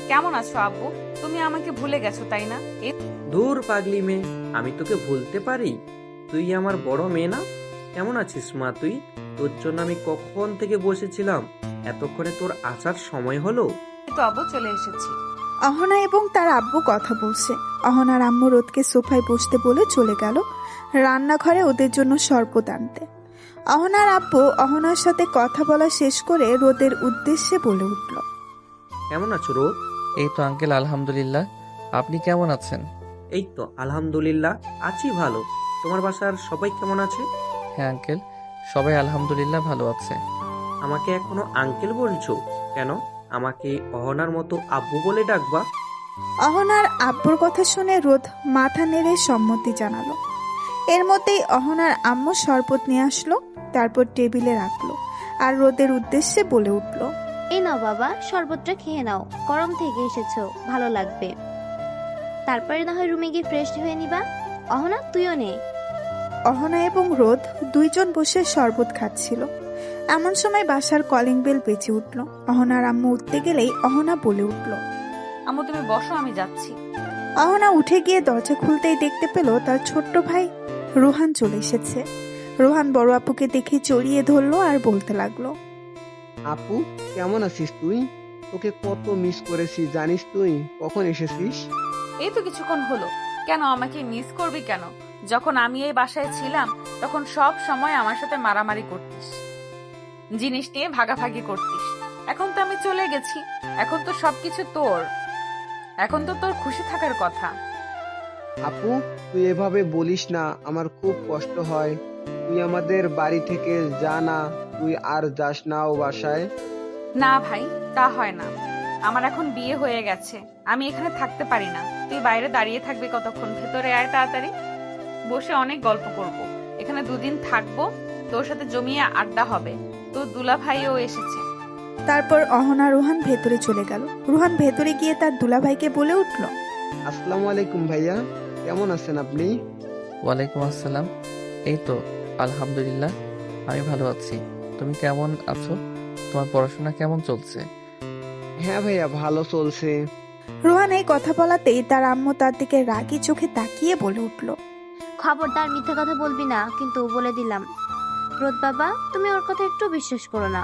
A: কেমন আছো আব্বু? তুমি আমাকে ভুলে গেছো তাই না?
H: দূর পাগলি মেয়ে, আমি তোকে ভুলতে পারি? তুই আমার বড় মেয়ে না? কেমন আছিস মা তুই? তোর জন্য আমি কখন থেকে বসেছিলাম, এতক্ষণে তোর আসার সময় হলো।
A: এই তো আব্বু, চলে এসেছি।
C: অহনা এবং তার আব্বু কথা বলছে। অহনার আম্মু রোদকে সোফায় বসতে বলে চলে গেল রান্নাঘরে ওদের জন্য শরবত আনতে। অহনার আব্বু অহনার সাথে কথা বলা শেষ করে রোদের উদ্দেশ্যে বলে উঠল।
H: কেমন আছো রোদ?
B: এই তো আঙ্কেল, আলহামদুলিল্লাহ। আপনি কেমন আছেন?
H: এই তো আলহামদুলিল্লাহ, আছি ভালো। তোমার বাসার সবাই কেমন আছে?
B: হ্যাঁ আঙ্কেল, সবাই আলহামদুলিল্লাহ ভালো আছে।
H: আমাকে এখনো আঙ্কেল বলছো কেন? আমাকে অহনার মতো আব্বু বলে ডাকবা।
C: অহনার আব্বুর কথা শুনে রোদ মাথা নেড়ে সম্মতি জানালো। এর মধ্যেই অহনার আম্মু শরবত নিয়ে আসলো, তারপর টেবিলে রাখলো আর রোদের উদ্দেশ্যে বলে উঠল।
D: এই নাও বাবা, শরবতটা খেয়ে নাও, গরম থেকে এসেছো, ভালো লাগবে। তারপরে না হয় রুমে গিয়ে ফ্রেশ হয়ে নিবা। অহনা, তুইও নে।
C: অহনা এবং রোদ দুইজন বসে শরবত খাচ্ছিল। এমন সময় বাসার কলিং বেল বেজে উঠল। অহনার আম্মু উঠতে গেলেই অহনা বলে উঠল।
A: আম্মু তুমি বসো, আমি যাচ্ছি।
C: অহনা উঠে গিয়ে দরজা খুলতেই দেখতে পেল তার ছোট্ট ভাই রোহান চলে এসেছে। রোহান বড় আপুকে দেখে জড়িয়ে ধরলো আর বলতে লাগলো।
I: আপু, কেমন আছিস তুই? তোকে কত মিস করেছি জানিস তুই? কখন এসেছিস?
A: এই তো কিছুক্ষণ হলো। কেন আমাকে মিস করবি কেন? যখন আমি এই বাসায় ছিলাম তখন সব সময় আমার সাথে মারামারি করতিস, জিনিস নিয়ে ভাগাভাগি করতিস। এখন তো আমি চলে গেছি, এখন তো সবকিছু তোর, এখন তো তোর খুশি থাকার কথা।
I: আপু, তুই এভাবে বলিস না, আমার খুব কষ্ট হয়। তুই আমাদের বাড়ি থেকে যা না, তুই আর যাস না ও বাসায়।
A: না ভাই, তা হয় না। আমার এখন বিয়ে হয়ে গেছে, আমি এখানে থাকতে পারি না। তুই বাইরে দাঁড়িয়ে থাকবি কতক্ষণ? ভেতরে আয় তাড়াতাড়ি, বসে অনেক গল্প করব। এখানে দুদিন থাকবো, তোর সাথে জমিয়ে আড্ডা হবে। তোর দুলা ভাইও এসেছে।
C: তারপর অহনা রোহান ভেতরে চলে গেল। রোহান ভেতরে গিয়ে তার দুলাভাইকে বলে উঠল।
I: আসসালামু আলাইকুম ভাইয়া, কেমন আছেন আপনি?
B: ওয়ালাইকুম আসসালাম। এই তো আলহামদুলিল্লাহ, আমি ভালো আছি। তুমি কেমন আছো? তোমার পড়াশোনা কেমন চলছে?
I: হ্যাঁ ভাইয়া, ভালো চলছে।
C: রোহান এই কথা বলাতেই তার আম্মু তার দিকে রাগী চোখে তাকিয়ে বলে উঠল।
D: খবরদার মিথ্যে কথা বলবি না, কিন্তু বলে দিলাম। রোদ বাবা, তুমি ওর কথা একটু বিশ্বাস করো না।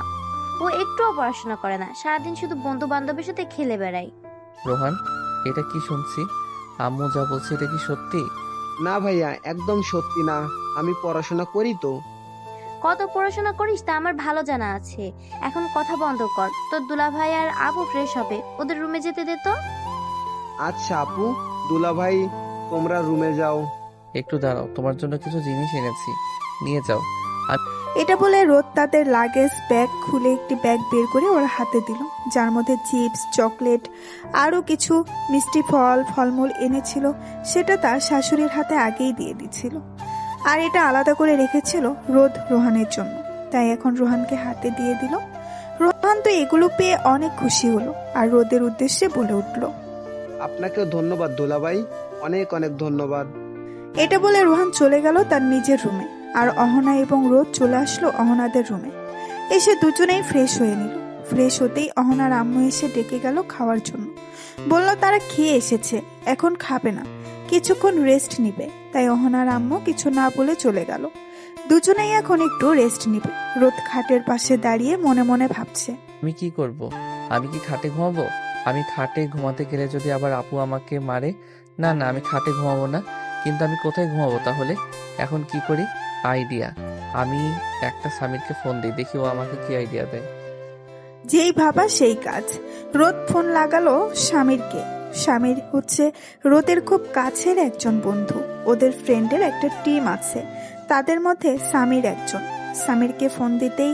D: ও একটুও পড়াশোনা করে না, সারাদিন শুধু বন্ধু বান্ধবের সাথে খেলে বেড়ায়।
B: রোহান, এটা কি শুনছি? আম্মু যা বলছে এটা কি সত্যি?
I: না ভাইয়া, একদম সত্যি না, আমি পড়াশোনা করি তো।
D: কত পড়াশোনা করিস তা আমার ভালো জানা আছে। এখন কথা বন্ধ কর, তোর দুলাভাই আর আবু ফ্রেশ হবে, ওদের রুমে যেতে দে তো।
I: আচ্ছা আপু, দুলা ভাই তোমরা রুমে যাও।
B: একটু দাঁড়াও, তোমার জন্য কিছু জিনিস এনেছি, নিয়ে যাও।
C: এটা বলে রোদ তাদের লাগেজ ব্যাগ খুলে একটি ব্যাগ বের করে ওর হাতে দিল, যার মধ্যে চিপস, চকলেট আরও কিছু মিষ্টি ফলমূল এনেছিল। সেটা তার শাশুড়ির হাতে আগেই দিয়ে দিছিল, আর এটা আলাদা করে রেখেছিল রোদ রোহানের জন্য। তাই এখন রোহানকে হাতে দিয়ে দিল। রোহান তো এগুলো পেয়ে অনেক খুশি হলো আর রোদের উদ্দেশ্যে বলে উঠল।
I: আপনাকেও ধন্যবাদ দুলা ভাই, অনেক অনেক ধন্যবাদ।
C: এটা বলে রোহান চলে গেল তার নিজের রুমে, আর অহনা এবং রোদ চলে আসলো অহনাদের রুমে। এসে দুজনেই ফ্রেশ হয়ে নিল। ফ্রেশ হতেই অহনার আম্মু এসে ডেকে গেল খাওয়ার জন্য। বলল তারা খেয়ে এসেছে, এখন খাবে না, কিছুক্ষণ রেস্ট নিবে। তাই অহনার আম্মু কিছু না বলে চলে গেল। দুজনেই এখন একটু রেস্ট নিবে। রোদ খাটের পাশে দাঁড়িয়ে মনে মনে ভাবছে।
B: আমি কি করব? আমি কি খাটে ঘুমাবো? আমি খাটে ঘুমাতে গেলে যদি আবার আপু আমাকে মারে। না না, আমি খাটে ঘুমাবো না। কিন্তু আমি কোথায় ঘুমাবো তাহলে? এখন কি করি? আইডিয়া। আমি একটা সামিরকে ফোন দিই, দেখি ও আমাকে কি আইডিয়া দেয়।
C: যেই ভাবা সেই কাজ। রোদ ফোন লাগালো স্বামীরকে। স্বামীর হচ্ছে রোদের খুব কাছের একজন বন্ধু। ওদের ফ্রেন্ডের একটা টিম আছে, তাদের মধ্যে সামির একজন। সামিরকে ফোন দিতেই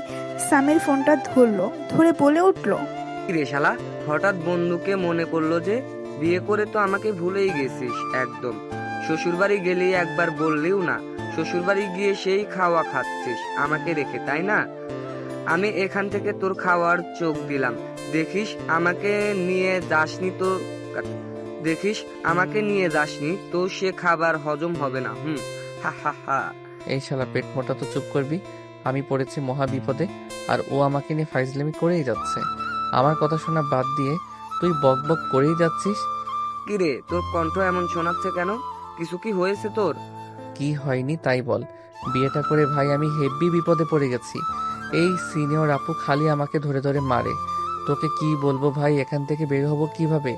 C: সামির ফোনটা ধরলো, ধরে বলে উঠলো।
J: রে শালা, হঠাৎ বন্ধুকে মনে পড়লো যে বিয়ে করে তো আমাকে ভুলেই গেছিস একদম। শ্বশুরবাড়ি গেলেই একবার বললেও না, শ্বশুরবাড়ি গিয়ে সেই খাওয়া খাচ্ছিস আমাকে রেখে, তাই না? আমি এখান থেকে তোর খাওয়ার চোখ দিলাম, দেখিস আমাকে নিয়ে যাসনি তো, সে খাবার হজম হবে না। হা হা হা।
B: এই শালা পেট মোটা, তো চুপ করবি। আমি পড়েছি মহা বিপদে, আর ও আমাকে নিয়ে ফাইজলামি করেই যাচ্ছে। আমার কথা শোনা বাদ দিয়ে তুই বক বক করেই যাচ্ছিস।
J: কিরে, তোর কণ্ঠ এমন শোনাচ্ছে কেন? কিছু কি হয়েছে তোর?
B: কি হয়নি তাই বল। বিয়েটা করে ভাই আমি হেব্বি বিপদে পড়ে গেছি। এই সিনিয়র আপু খালি আমাকে ধরে ধরে মারে। তোকে কি বলবো ভাই, এখান থেকে বের হবো কিভাবে?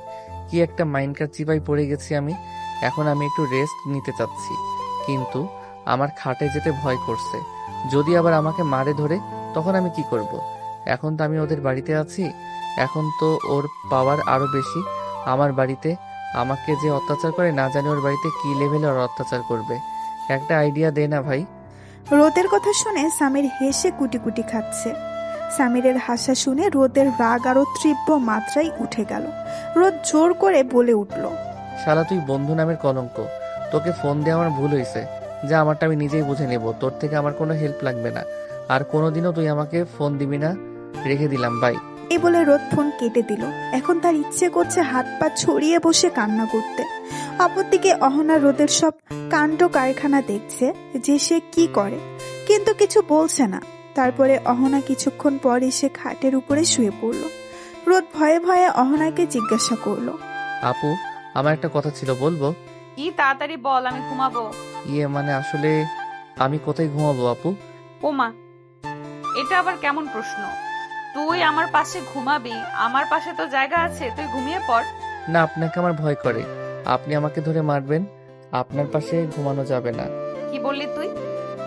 B: কি একটা মাইন্ডকার চিপায় পড়ে গেছি আমি। এখন আমি একটু রেস্ট নিতে চাচ্ছি, কিন্তু আমার খাটে যেতে ভয় করছে। যদি আবার আমাকে মারে ধরে তখন আমি কি করব? এখন তো আমি ওদের বাড়িতে আছি, এখন তো ওর পাওয়ার আরো বেশি আমার বাড়িতে। আমাকে যে অত্যাচার করে না জানি ওর বাড়িতে কি লেভেলে ওর অত্যাচার করবে। একটা আইডিয়া দে না ভাই।
C: রোদের কথা শুনে সামির হেসে কুটি কুটি খাচ্ছে। সামিরের হাসা শুনে রোদের রাগ আরো তীব্র মাত্রায় উঠে গেল। রোদ জোর করে বলে উঠল,
B: শালা তুই বন্ধু নামের কলঙ্ক। তোকে ফোন দিয়ে আমার ভুল হয়েছে, যা আমারটা আমি নিজেই বুঝে নেব। তোর থেকে আমার কোনো হেল্প লাগবে না, আর কোনোদিনও তুই আমাকে ফোন দিবি না। রেখে দিলাম, বাই।
C: এই বলে রোদ ফোন কেটে দিল। এখন তার ইচ্ছে করছে হাত পা ছড়িয়ে বসে কান্না করতে। অপরদিকে অহনা রোদের সব কাণ্ড কারখানা দেখছে যে সে কি করে, কিন্তু কিছু বলছে না। তারপরে অহনা কিছুক্ষণ পর এসে খাটের উপরে শুয়ে পড়ল। রোদ ভয়ে ভয়ে অহনাকে জিজ্ঞাসা করলো,
B: আপু, আমার একটা কথা ছিল, বলবো?
A: কি তাড়াতাড়ি বল, আমি ঘুমাবো।
B: মানে আসলে আমি কোথায় ঘুমাবো আপু?
A: ওমা, এটা আবার কেমন প্রশ্ন? তুই আমার পাশে ঘুমাবি, আমার পাশে তো জায়গা আছে, তুই ঘুমিয়ে পড়।
B: না, আপনাকে আমার ভয় করে। আপনি আমাকে ধরে মারবেন, আপনার পাশে ঘুমানো যাবে না।
A: কি বললি তুই?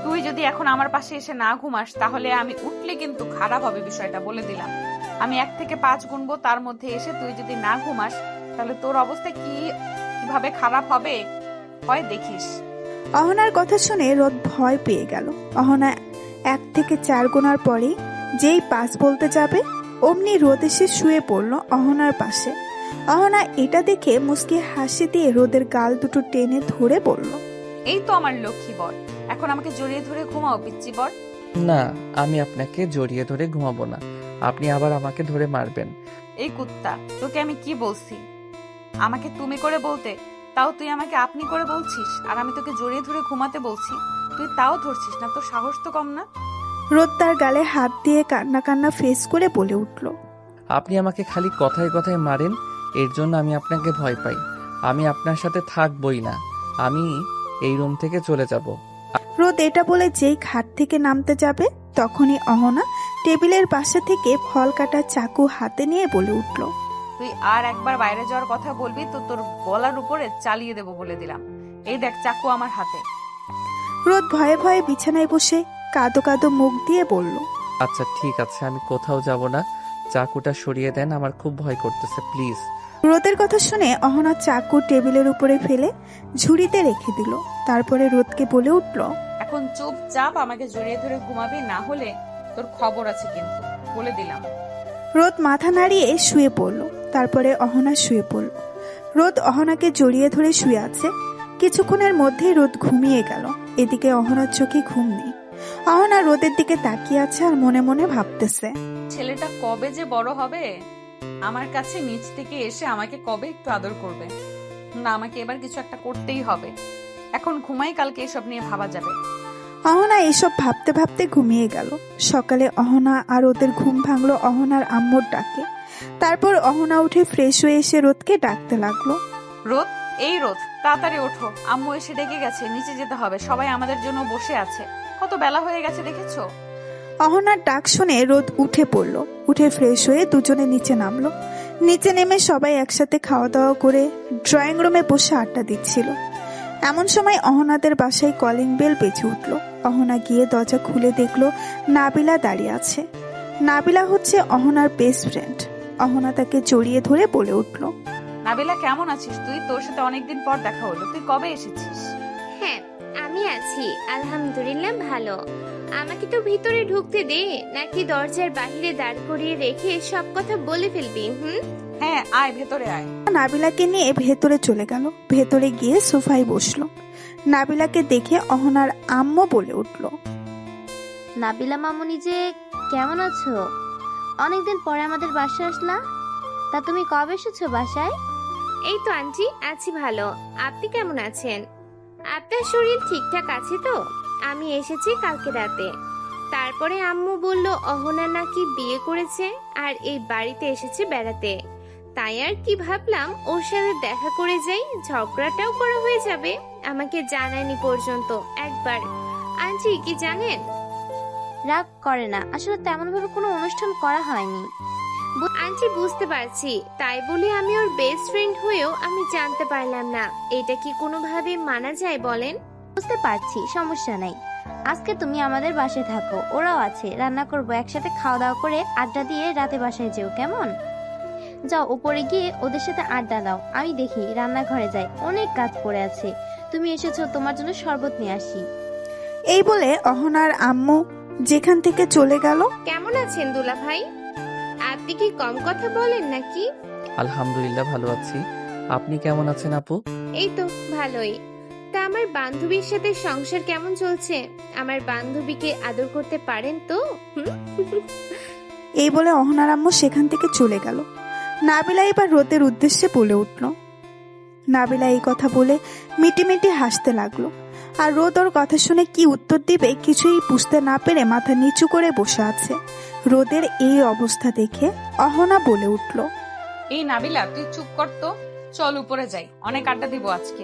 A: তুই যদি এখন আমার পাশে এসে না ঘুমাস তাহলে আমি উঠলে কিন্তু খারাপ হবে, বিষয়টা বলে দিলাম। আমি 1 থেকে 5 গুনবো, তার মধ্যে এসে তুই যদি না ঘুমাস তাহলে তোর অবস্থা কিভাবে খারাপ হবে হয় দেখিস।
C: অহনার কথা শুনে রোদ ভয় পেয়ে গেল। অহনা 1 থেকে 4 গোনার পরে যেই 5 বলতে যাবে অমনি রোদ এসে শুয়ে পড়ল অহনার পাশে। অহনা এটা দেখে মুচকি হাসি দিয়ে রোদের গাল দুটো টেনে ধরে বলল,
A: এই তো আমার লক্ষ্মী বর, এখন আমাকে জড়িয়ে ধরে ঘুমাও পিচ্চি বর।
B: না, আমি আপনাকে জড়িয়ে ধরে ঘুমাবো না, আপনি আবার আমাকে ধরে মারবেন।
A: এই কুত্তা, তোকে আমি কি বলছি? আমাকে তুমি করে বলতে, তাও তুই আমাকে আপনি করে বলছিস। আর আমি তোকে জড়িয়ে ধরে ঘুমাতে বলছি, তুই তাও ধরছিস না। তোর সাহস তো কম না।
C: রোদ তার গালে হাত দিয়ে কান্না কান্না ফেস করে বলে উঠল,
B: আপনি আমাকে খালি কথায় কথায় মারেন, এর জন্য আমি আপনাকে ভয় পাই। আমি আপনার সাথে থাকবই না, আমি এই রুম থেকে চলে যাব।
C: রোদ এটা বলে যেই খাট থেকে নামতে যাবে তখনই অহনা টেবিলের পাশে থেকে ফল কাটার চাকু হাতে নিয়ে বলে উঠল,
A: তুই আর একবার বাইরে যাওয়ার কথা বলবি তো তোর গলার উপরে চালিয়ে দেবো বলে দিলাম। এই দেখ চাকু আমার হাতে।
C: রোদ ভয়ে ভয়ে বিছানায় বসে কাঁদো কাঁদো মুখ দিয়ে বলল,
B: আচ্ছা ঠিক আছে, আমি কোথাও যাব না, চাকুটা সরিয়ে দেন, আমার খুব ভয় করতেছে, প্লিজ।
C: রোদের কথা শুনে অহনা চাকু টেবিলের উপরে ফেলে ঝুড়িতে রেখে দিল। তারপরে রোদকে বলে উঠল,
A: এখন চুপচাপ আমাকে জড়িয়ে ধরে ঘুমাবি, না হলে তোর খবর আছে কিন্তু, বলে দিলাম।
C: রোদ মাথা নাড়িয়ে শুয়ে পড়ল। তারপরে অহনা শুয়ে পড়ল। রোদ অহনাকে জড়িয়ে ধরে শুয়ে আছে। কিছুক্ষণের মধ্যেই রোদ ঘুমিয়ে গেল। এদিকে অহনার চোখে ঘুম নেই। অহনা রোদের দিকে তাকিয়ে আছে আর মনে মনে ভাবতেছে,
A: ছেলেটা কবে যে বড় হবে, আমার কাছে নিচ থেকে এসে আমাকে কবে একটু আদর করবে। না, আমাকে এবার কিছু একটা করতেই হবে। এখন ঘুমাই, কালকে এসব নিয়ে ভাবা যাবে।
C: অহনা এসব ভাবতে ভাবতে ঘুমিয়ে গেল। সকালে অহনা আর ওদের ঘুম ভাঙলো অহনার আম্মুর ডাকে। তারপর অহনা উঠে ফ্রেশ হয়ে এসে রোদকে ডাকতে লাগলো,
A: রোদ, এই রোদ, তাড়াতাড়ি ওঠো, আম্মু এসে ডেকে গেছে, নিচে যেতে হবে, সবাই আমাদের জন্য বসে আছে, কত বেলা হয়ে গেছে দেখেছো।
C: অহনার ডাক শুনে রোদ উঠে পড়ল। উঠে ফ্রেশ হয়ে দুজনে নিচে নামলো। নিচে নেমে সবাই একসাথে খাওয়া দাওয়া করে ড্রয়িং রুমে বসে আড্ডা দিচ্ছিল। এমন সময় অহনাদের বাসায় কলিং বেল বেজে উঠল। অহনা গিয়ে দরজা খুলে দেখলো নাবিলা দাঁড়িয়ে আছে। নাবিলা হচ্ছে অহনার বেস্ট ফ্রেন্ড। অহনা তাকে জড়িয়ে ধরে বলে উঠল,
A: নাবিলা কেমন আছিস তুই? তোর সাথে অনেকদিন পর দেখা হলো, তুই কবে এসেছিস?
K: হ্যাঁ, আমি আছি, আলহামদুলিল্লাহ ভালো। আমাকে তো ভিতরে ঢুকতে দে, নাকি দরজার বাইরে দাঁড় করিয়ে রেখে সব কথা বলে ফেলবি?
A: হ্যাঁ, আয় ভেতরে আয়।
C: নাবিলাকে নিয়ে ভেতরে চলে গেল। ভেতরে গিয়ে সোফায় বসলো। নাবিলাকে দেখে অহনার আম্মু বলে উঠল,
D: নাবিলা মামুনি যে কেমন আছো? অনেকদিন পরে আমাদের বাসায় আসলা, তা তুমি কবে এসেছো বাসায়?
K: এই তো আন্টি, আছি ভালো। আপনি কেমন আছেন? আপনার শরীর ঠিকঠাক আছে তো? আমি এসেছি কালকে রাতে। তারপরে আম্মু বলল অহনা নাকি বিয়ে করেছে আর এই বাড়িতে এসেছে বেড়াতে। তাই আর কি ভাবলাম ওর সাথে দেখা করে যাই, ঝগড়াটাও করা হয়ে যাবে। আমাকে জানায়নি পর্যন্ত একবার। আন্টি কি জানেন?
D: রাগ করে না, আসলে তেমন ভাবে কোনো অনুষ্ঠান করা হয়নি।
K: আন্টি বুঝতে পারছি, তাই বলে আমি ওর বেস্ট ফ্রেন্ড হয়েও আমি জানতে পারলাম না। এটা কি কোনোভাবে মানা যায় বলেন?
D: বুঝতে পারছি, সমস্যা নাই।
L: আজকে তুমি আমাদের বাসায় থাকো, ওরাও আছে, রান্না করবো, একসাথে খাওয়া দাওয়া করে আড্ডা দিয়ে রাতে বাসায় যেও, কেমন? যাও উপরে গিয়ে ওদের সাথে আড্ডা দাও, আমি দেখি রান্নাঘরে যাই, অনেক কাজ পড়ে আছে। তুমি এসেছো, তোমার জন্য শরবত নিয়ে আসি।
C: এই বলে অহনার আম্মু যেখান থেকে চলে গেল।
K: কেমন আছেন দুলা ভাই? আপনি কি কম কথা বলেন নাকি?
B: আলহামদুলিল্লাহ ভালো আছি। আপনি কেমন আছেন আপু?
K: এই তো ভালোই। তা আমার বান্ধবীর সাথে সংসার কেমন চলছে? আমার বান্ধবীকে আদর করতে পারেন তো?
C: এই বলে অহনার আম্মু সেখান থেকে চলে গেল। নাবিলা এবার রোদের উদ্দেশ্যে বলে উঠল। নাবিলা এই কথা বলে মিটিমিটি হাসতে লাগলো। আর রোদ ওর কথা শুনে কি উত্তর দিবে কিছুই বুঝতে না পেরে মাথা নিচু করে বসে আছে। রোদের এই অবস্থা দেখে অহনা বলে উঠল,
A: এই নাবিলা তুই চুপ কর তো, চল উপরে যাই, অনেক আড্ডা দিব আজকে।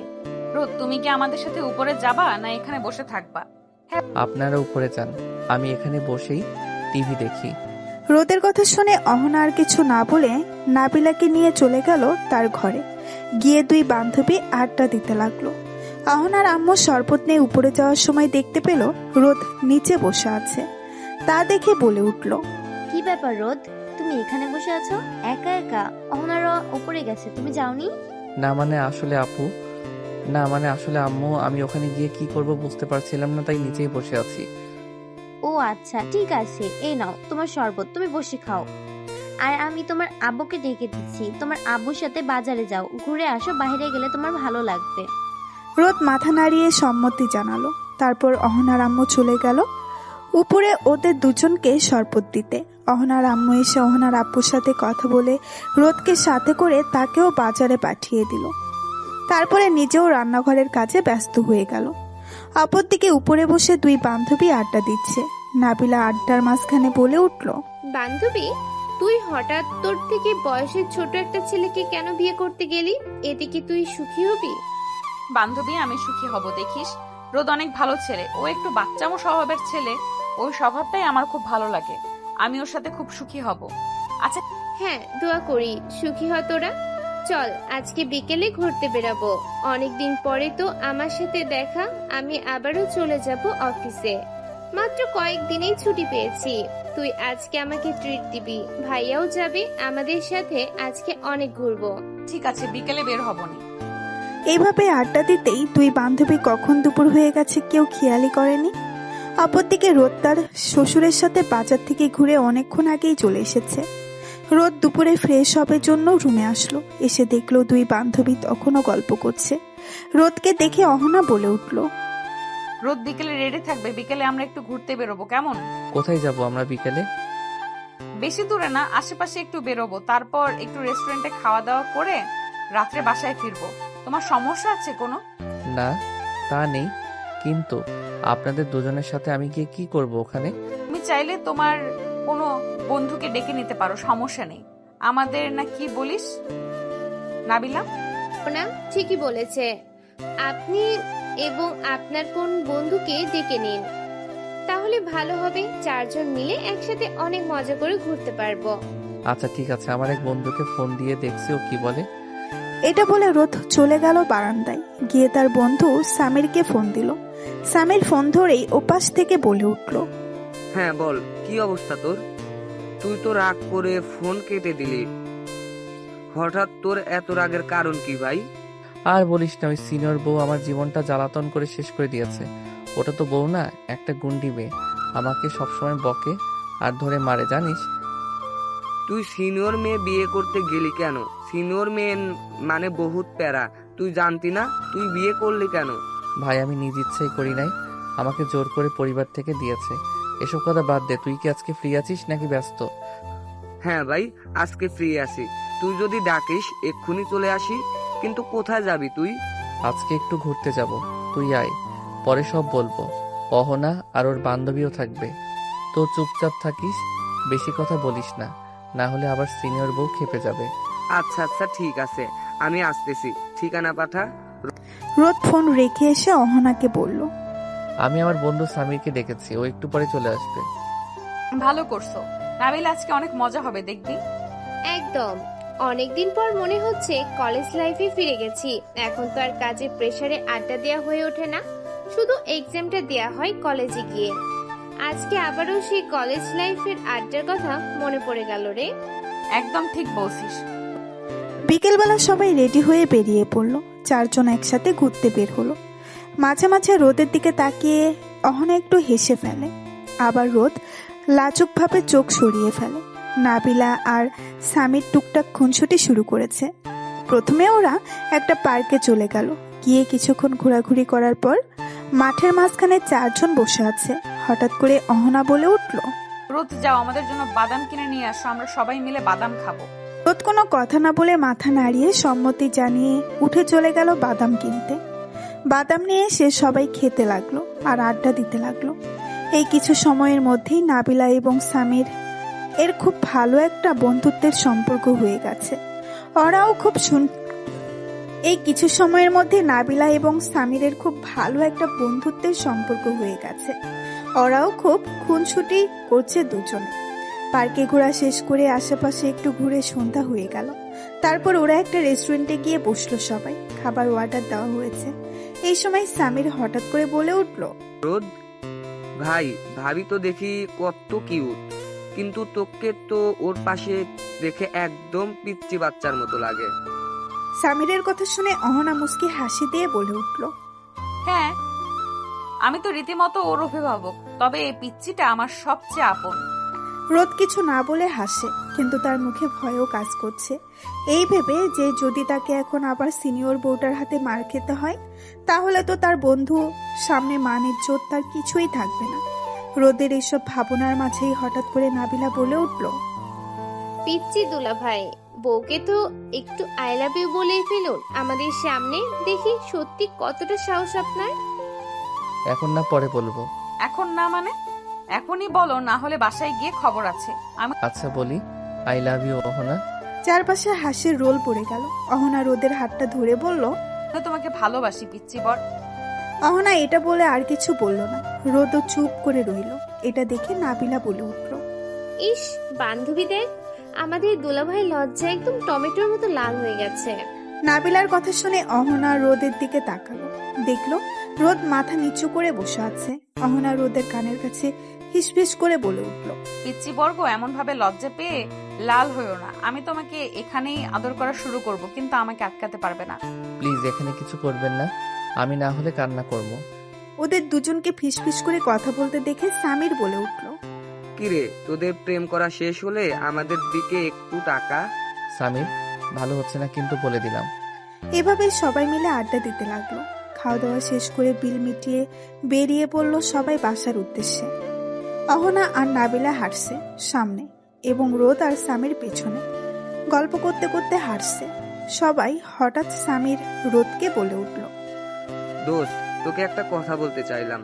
A: রোদ তুমি কি আমাদের সাথে উপরে যাবা না এখানে বসে থাকবা?
B: আপনারা উপরে যান, আমি এখানে বসেই টিভি দেখি।
C: রোদের কথা শুনে অহনা আর কিছু না বলে নাবিলাকে নিয়ে চলে গেল তার ঘরে। গিয়ে দুই বান্ধবী আড্ডা দিতে লাগলো। অহনার আম্মু শরবত নিয়ে উপরে যাওয়ার সময় দেখতে পেল রোদ নিচে বসে আছে। তা দেখে বলে উঠল,
L: কি ব্যাপার রোদ, তুমি এখানে বসে আছো একা একা? অহনারা উপরে গেছে, তুমি যাওনি?
B: না মানে আসলে আপু, না মানে আসলে আম্মু, আমি ওখানে গিয়ে কি করব বুঝতে পারছিলাম না, তাই নিচেই বসে আছি।
L: ও আচ্ছা ঠিক আছে, এই নাও তোমার শরবত, তুমি বসে খাও। আর আমি তোমার আব্বুকে ডেকে দিচ্ছি, তোমার আব্বুর সাথে বাজারে যাও, ঘুরে আসো, বাইরে গেলে তোমার ভালো লাগবে।
C: রোদ মাথা নাড়িয়ে সম্মতি জানালো। তারপর অহনার আম্মু চলে গেল উপরে ওদের দুজনকে শরবত দিতে। অহনার আম্মু এসে অহনার আব্বুর সাথে কথা বলে রোদকে সাথে করে তাকেও বাজারে পাঠিয়ে দিল। তারপরে নিজেও রান্নাঘরের কাজে ব্যস্ত হয়ে গেল। অপরদিকে উপরে বসে দুই বান্ধবী আড্ডা দিচ্ছে। নাবিলা আড্ডার মাঝখানে বলে উঠল,
K: বান্ধবী, তুই হঠাৎ তোর থেকে বয়সের ছোট একটা ছেলেকে কেন বিয়ে করতে গেলি? এতে কি তুই সুখী হবি?
A: বান্ধবী আমি সুখী হব, দেখিস রোদ অনেক ভালো ছেলে, ও একটু বাচ্চামো স্বভাবের ছেলে, ওই স্বভাবটাই আমার খুব ভালো লাগে, আমি ওর সাথে খুব সুখী হব। আচ্ছা
K: হ্যাঁ, দোয়া করি সুখী হ তোরা। চল আজকে বিকেলে ঘুরতে বেরাবো, অনেকদিন পরে তো আমার সাথে দেখা। আমি আবারও চলে যাব অফিসে, মাত্র কয়েকদিনেই ছুটি পেয়েছি। তুই আজকে আমাকে ট্রিট দিবি, ভাইয়াও যাবে আমাদের সাথে, আজকে অনেক ঘুরবো।
A: ঠিক আছে, বিকেলে বের হবনি।
C: এইভাবে আড্ডা দিতেই দুই বান্ধবী কখন দুপুর হয়ে গেছে কেউ খেয়ালই করেনি। অপরদিকে রোদ তার শ্বশুরের সাথে বাজার থেকে ঘুরে অনেকক্ষণ আগেই চলে এসেছে। রোদ দুপুরে ফ্রেশ হবার জন্য রুমে আসলো। এসে দেখলো দুই বান্ধবী তখনও গল্প করছে। রোদকে দেখে অহনা বলে উঠল,
A: রোদ বিকেলে রেডি থাকবে, বিকেলে আমরা একটু ঘুরতে বেরোবো, কেমন?
B: কোথায় যাব আমরা বিকেলে?
A: বেশি দূরে না, আশেপাশে একটু বেরোবো, তারপর একটু রেস্টুরেন্টে খাওয়া দাওয়া করে রাত্রে বাসায় ফিরবো। তোমার সমস্যা আছে কোনো?
B: না তা নেই, কিন্তু আপনাদের দুজনের সাথে আমি গিয়ে কি করব ওখানে?
A: তুমি চাইলে তোমার কোনো বন্ধুকে ডেকে নিতে পারো, সমস্যা নেই আমাদের। না কি বলিস নাবিলা?
K: না, ঠিকই বলেছে। আপনি এবং আপনার কোন বন্ধুকে ডেকে নিন, তাহলে ভালো হবে। চারজন মিলে একসাথে অনেক মজা করে ঘুরতে পারবো।
B: আচ্ছা ঠিক আছে, আমার এক বন্ধুকে ফোন দিয়ে দেখছি ও কি বলে।
C: এটা বলে রোদ চলে গেল বারান্দায়। গিয়ে তার বন্ধু সামিরকে ফোন দিল। সামির ফোন ধরেই ওপাশ থেকে বলে উঠল,
J: হ্যাঁ বল, কি অবস্থা তোর? তুই তো রাগ করে ফোন কেটে দিলি, হঠাৎ তোর এত রাগের কারণ কি ভাই?
B: আর বলিস না, ওই সিনিয়র বউ আমার জীবনটা জ্বালাতন করে শেষ করে দিয়েছে। ওটা তো বউ না, একটা গুন্ডি মেয়ে, আমাকে সবসময় বকে আর ধরে মারে জানিস।
J: তুই সিনিয়র মেয়ে বিয়ে করতে গেলি কেন? সিনিয়র মেয়ে মানে বহুত প্যারা, তুই জানতি না? তুই বিয়ে করলি কেন?
B: ভাই আমি নিজ ইচ্ছেই করি নাই, আমাকে জোর করে পরিবার থেকে দিয়েছে। এসব কথা বাদ দে, তুই কি আজকে ফ্রি আছিস নাকি ব্যস্ত?
J: হ্যাঁ ভাই, আজকে ফ্রি আছি, তুই যদি ডাকিস এক্ষুনি চলে আসি। কিন্তু কোথায় যাবি তুই?
B: আজকে একটু ঘুরতে যাব, তুই আয়, পরে সব বলবো। অহনা আর ওর বান্ধবীও থাকবে। তো চুপচাপ থাকিস, বেশি কথা বলিস না, না হলে আবার সিনিয়র বউ খেপে যাবে।
J: আচ্ছা আচ্ছা ঠিক আছে, আমি আসতেছি, ঠিকানা পাঠা।
C: রোদ ফোন রেখে এসে অহনাকে বলল,
B: আমি আমার বন্ধু সামিরকে ডেকেছি, ও একটু পরে চলে আসবে।
A: ভালো করছো নাবিলা, আজকে অনেক মজা হবে দেখবি।
K: একদম, অনেকদিন পর মনে হচ্ছে কলেজ লাইফে ফিরে গেছি। এখন তো আর কাজের প্রেসারে আড্ডা দেওয়া হয়ে ওঠে না। শুধু এক্সামটা দেয়া হয় কলেজে গিয়ে। আজকে আবারও সেই কলেজ লাইফের আড্ডার কথা মনে পড়ে গেল রে।
A: একদম ঠিক বলছিস।
C: বিকেলবেলা সবাই রেডি হয়ে বেরিয়ে পড়লো। চারজন একসাথে ঘুরতে বের হলো। মাঝে মাঝে রোদের দিকে তাকিয়ে অহনা একটু হেসে ফেলে, আবার রোদ লাজুকভাবে চোখ সরিয়ে ফেলে। নাবিলা আর সামির টুকটাক খুনসুটি শুরু করেছে। প্রথমে ওরা একটা পার্কে চলে গেল। গিয়ে কিছুক্ষণ ঘোরাঘুরি করার পর মাঠের মাঝখানে চারজন বসে আছে। হঠাৎ করে অহনা বলে উঠল,
A: রোদ যাও, আমাদের জন্য বাদাম কিনে নিয়ে আসো, আমরা সবাই মিলে বাদাম খাবো।
C: রোদ কোনো কথা না বলে মাথা নাড়িয়ে সম্মতি জানিয়ে উঠে চলে গেল বাদাম কিনতে। বাদাম নিয়ে এসে সবাই খেতে লাগলো আর আড্ডা দিতে লাগলো। এই কিছু সময়ের মধ্যেই নাবিলা এবং সামির এর খুব ভালো একটা বন্ধুত্বের সম্পর্ক হয়ে গেছে। ওরাও খুব এই কিছু সময়ের মধ্যে নাবিলা এবং সামিরের খুব ভালো একটা বন্ধুত্বের সম্পর্ক হয়ে গেছে। ওরাও খুব খুনসুটি করছে দুজনে। পার্কে ঘোরা শেষ করে আশেপাশে একটু ঘুরে সন্ধ্যা হয়ে গেল। তারপর ওরা একটা রেস্টুরেন্টে গিয়ে বসলো সবাই। খাবার অর্ডার দেওয়া হয়েছে। এই সময় সামির হঠাৎ করে বলে উঠল,
J: রোদ ভাই, ভাবি তো দেখি কত কিউট, কিন্তু তোকে তো ওর পাশে দেখে একদম পিচ্চি বাচ্চার মতো লাগে।
C: সামিরের কথা শুনে অহনা মুস্কি হাসি দিয়ে বলে উঠল,
A: হ্যাঁ, আমি তো রীতিমতো ওর অভিভাবক, তবে এই পিচ্চিটা আমার সবচেয়ে আপন।
C: রোদ কিছু না বলে হাসে, কিন্তু তার মুখে ভয়ও কাজ করছে। এই ভেবে যে যদি তাকে এখন আবার সিনিয়র বউটার হাতে মার খেতে হয়, তাহলে তো তার বন্ধু সামনে মান ইজ্জত তার কিছুই থাকবে না। রোদের এইসব ভাবনার মাঝেই হঠাৎ করে নাবিলা বলে উঠল,
K: পিচ্চি দুলা ভাই, বউকে তো একটু আই লাভ ইউ বলেই ফেলুন আমাদের সামনে, দেখি সত্যি কতটা সাহস আপনার।
B: এখন না, পরে বলবো।
A: এখন না মানে? এখনই বলো, না হলে বাসায় গিয়ে খবর আছে। আমি
B: আচ্ছা বলি, আই লাভ ইউ অহনা।
C: চারপাশে হাসির রোল পড়ে গেল। অহনা রোদের হাতটা ধরে বলল,
A: তোমাকে ভালোবাসি পিচ্চি বর।
C: অহনা এটা বলে আর কিছু বলল না। রোদও চুপ করে রইল। এটা দেখে নাবিলা বলে উঠল,
K: ইস বান্ধবী দেখ, আমাদের দুলাভাই লজ্জা একদম টমেটোর মতো লাল হয়ে গেছে।
C: নাবিলার কথা শুনে অহনা রোদের দিকে তাকালো। দেখলো রোদ মাথা নিচু করে বসে আছে। অহনা রোদের কানের কাছে হিসফিস করে বলে উঠল,
A: পিচ্চি বর্গ, এমন ভাবে লজ্জা পেয়ে লাল হইও না। আমি তোমাকে এখানেই আদর করা শুরু করব, কিন্তু আমাকে আটকাতে পারবে না।
B: প্লিজ এখানে কিছু করবেন না, আমি না হলে কান্না করব।
C: ওদের দুজনকে ফিসফিস করে কথা বলতে দেখে সামির বলে উঠল,
J: কিরে, তোদের প্রেম করা শেষ হলে আমাদের দিকে একটু টাকা।
B: সামির, ভালো হচ্ছে না কিন্তু বলে দিলাম।
C: এভাবে সবাই মিলে আড্ডা দিতে লাগলো। খাওয়া দাওয়া শেষ করে বিল মিটিয়ে বেরিয়ে পড়ল সবাই বাসার উদ্দেশ্যে। অহনা আর নাবিলা হাঁটছে সামনে এবং রোদ আর সামির পেছনে। গল্প করতে করতে হাঁটছে সবাই। হঠাৎ সামির রোদকে বলে উঠল,
J: দোস্ত, তোকে একটা কথা বলতে চাইলাম।